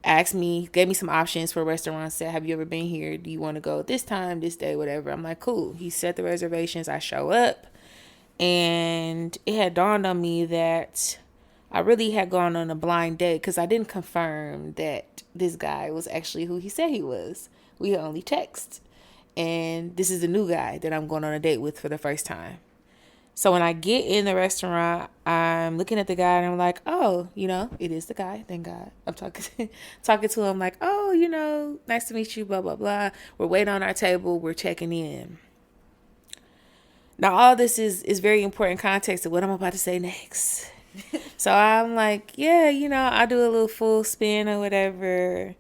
asked me, gave me some options for restaurants, said, have you ever been here? Do you want to go this time, this day, whatever? I'm like, cool. He set the reservations. I show up. And it had dawned on me that I really had gone on a blind date, because I didn't confirm that this guy was actually who he said he was. We had only text. And this is a new guy that I'm going on a date with for the first time. So when I get in the restaurant, I'm looking at the guy and I'm like, oh, it is the guy. Thank God. I'm talking to him like, oh, nice to meet you, blah, blah, blah. We're waiting on our table. We're checking in. Now, all this is very important context of what I'm about to say next. So I'm like, yeah, I do a little full spin or whatever.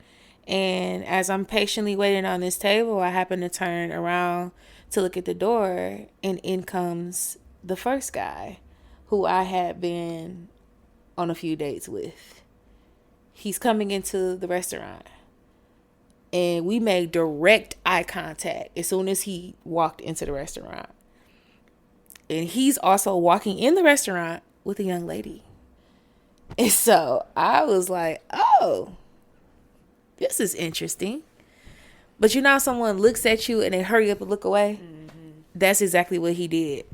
And as I'm patiently waiting on this table, I happen to turn around to look at the door, and in comes the first guy who I had been on a few dates with. He's coming into the restaurant, and we made direct eye contact as soon as he walked into the restaurant. And he's also walking in the restaurant with a young lady. And so I was like, oh, this is interesting. But someone looks at you and they hurry up and look away. That's exactly what he did.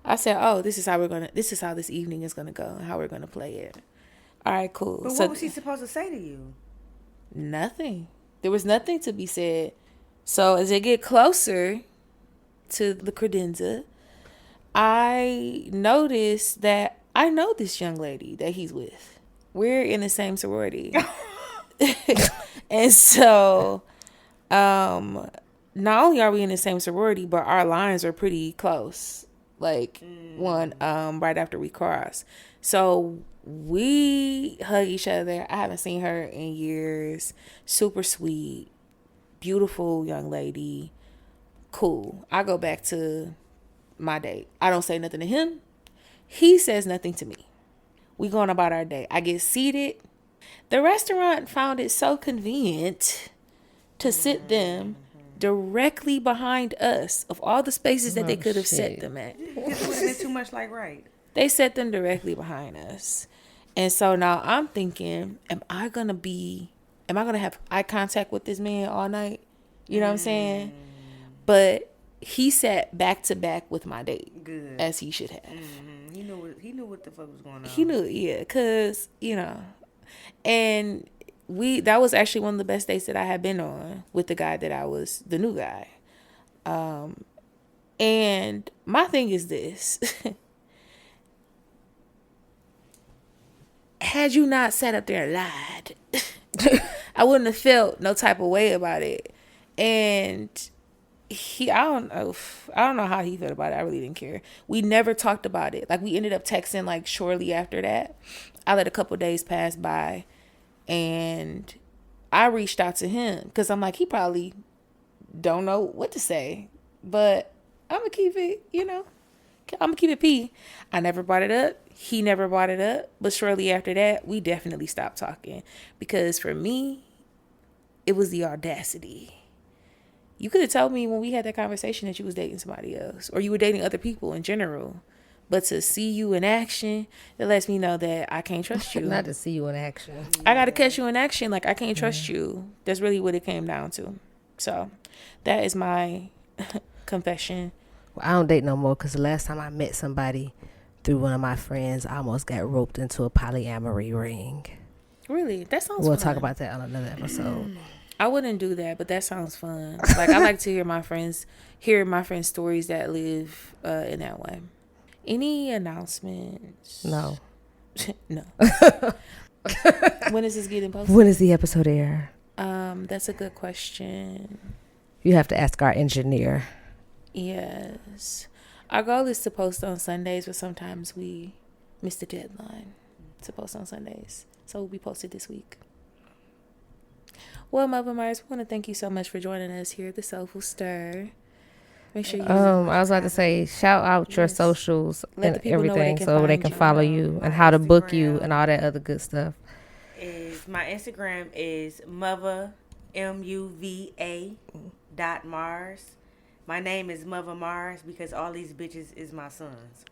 I said, oh, this is how this evening is gonna go and how we're gonna play it. All right, cool. But what was he supposed to say to you? Nothing. There was nothing to be said. So as they get closer to the credenza, I noticed that I know this young lady that he's with. We're in the same sorority. And so, not only are we in the same sorority, but our lines are pretty close. Like one, right after we cross. So we hug each other. I haven't seen her in years. Super sweet, beautiful young lady. Cool. I go back to my date. I don't say nothing to him. He says nothing to me. We going about our day. I get seated The restaurant found it so convenient to sit them directly behind us of all the spaces that they could have set them at. This would have been too much like right. They set them directly behind us. And so now I'm thinking, am I going to have eye contact with this man all night? You know what I'm saying? But he sat back to back with my date. Good. As he should have. He knew what the fuck was going on. He knew, yeah, because, and that was actually one of the best dates that I had been on with the guy that I was the new guy. And my thing is this. Had you not sat up there and lied, I wouldn't have felt no type of way about it. And I don't know how he felt about it. I really didn't care. We never talked about it. Like, we ended up texting like shortly after that. I let a couple days pass by, and I reached out to him because I'm like, he probably don't know what to say, but I'm gonna keep it, I'm gonna keep it P. I never brought it up. He never brought it up. But shortly after that, we definitely stopped talking, because for me, it was the audacity. You could have told me when we had that conversation that you was dating somebody else, or you were dating other people in general. But to see you in action, it lets me know that I can't trust you. Not to see you in action. I got to catch you in action. Like, I can't trust you. That's really what it came down to. So that is my confession. Well, I don't date no more, because the last time I met somebody through one of my friends, I almost got roped into a polyamory ring. Really? That sounds We'll fun. talk about that on another episode. I wouldn't do that, but that sounds fun. Like, I like to hear my friends' stories that live in that way. Any announcements? No. No. When is this getting posted? When is the episode air? That's a good question. You have to ask our engineer. Yes. Our goal is to post on Sundays, but sometimes we miss the deadline to post on Sundays. So we'll be posted this week. Well, Muva Mars, we want to thank you so much for joining us here at the Soulful Stir. Make sure you I was about to say, shout out your socials Let the and people know where they everything, can so they find can you. follow you and how to book you and all that other good stuff. My Instagram is Muva MUVA .Mars. My name is Muva Mars because all these bitches is my sons.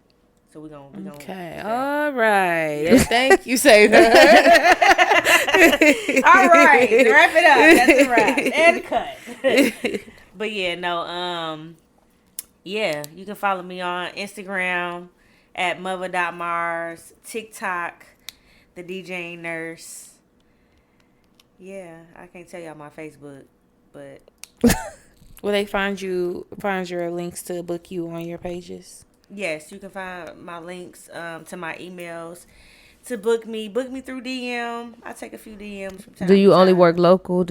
So we gonna okay. All right. And thank you, Saver. All right, wrap it up. That's a wrap. And cut. But yeah, no, you can follow me on Instagram at Muva.Mars, TikTok, the DJing nurse. Yeah, I can't tell y'all my Facebook, but Will they find your links to book you on your pages? yes, you can find my links to my emails to book me through DM. I take a few DMs from time Do you to only time. work local?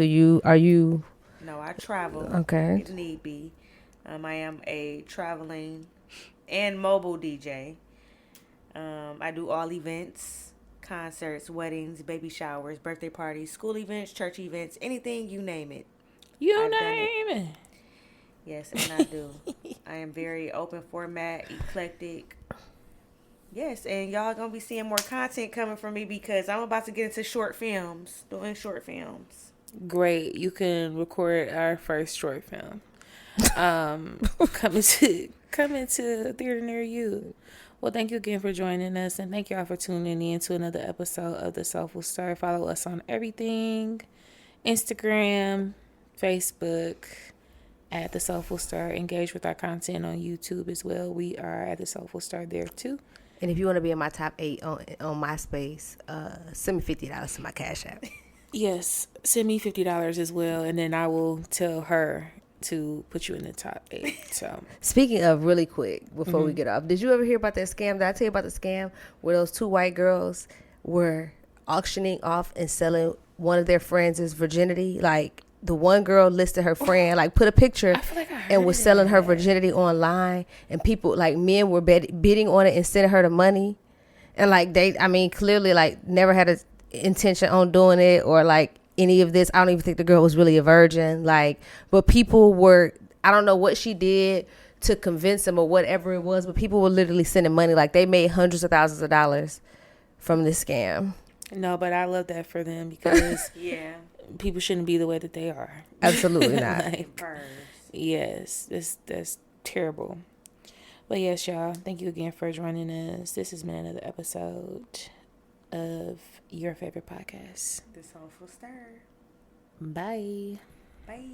Are you? No, I travel. Okay. If need be. I am a traveling and mobile DJ. I do all events, concerts, weddings, baby showers, birthday parties, school events, church events, anything you name it. You name it. Yes, and I do. I am very open format, eclectic. Yes, and y'all gonna be seeing more content coming from me because I'm about to get into doing short films. Great. You can record our first short film. Coming to a theater near you. Well, thank you again for joining us, and thank y'all for tuning in to another episode of The Soulful Stir. Follow us on everything: Instagram, Facebook, at The Soulful Stir. Engage with our content on YouTube as well. We are at The Soulful Stir there too. And if you want to be in my top 8 on MySpace, send me $50 to my Cash App. Yes, send me $50 as well, and then I will tell her to put you in the top 8. So, Speaking of, really quick before we get off, did you ever hear about that scam? Did I tell you about the scam where those 2 white girls were auctioning off and selling one of their friends' virginity? Like, the one girl listed her friend, like put a picture and was selling her virginity online, and people, like men, were bidding on it and sending her the money. And like clearly like never had a intention on doing it or like any of this. I don't even think the girl was really a virgin. Like, but people were, I don't know what she did to convince them or whatever it was, but people were literally sending money. Like, they made hundreds of thousands of dollars from this scam. No, but I love that for them because Yeah. people shouldn't be the way that they are. Absolutely not. Like, yes, that's terrible. But yes, y'all, thank you again for joining us. This has been another episode of your favorite podcast, The Soulful Stir. Bye. Bye.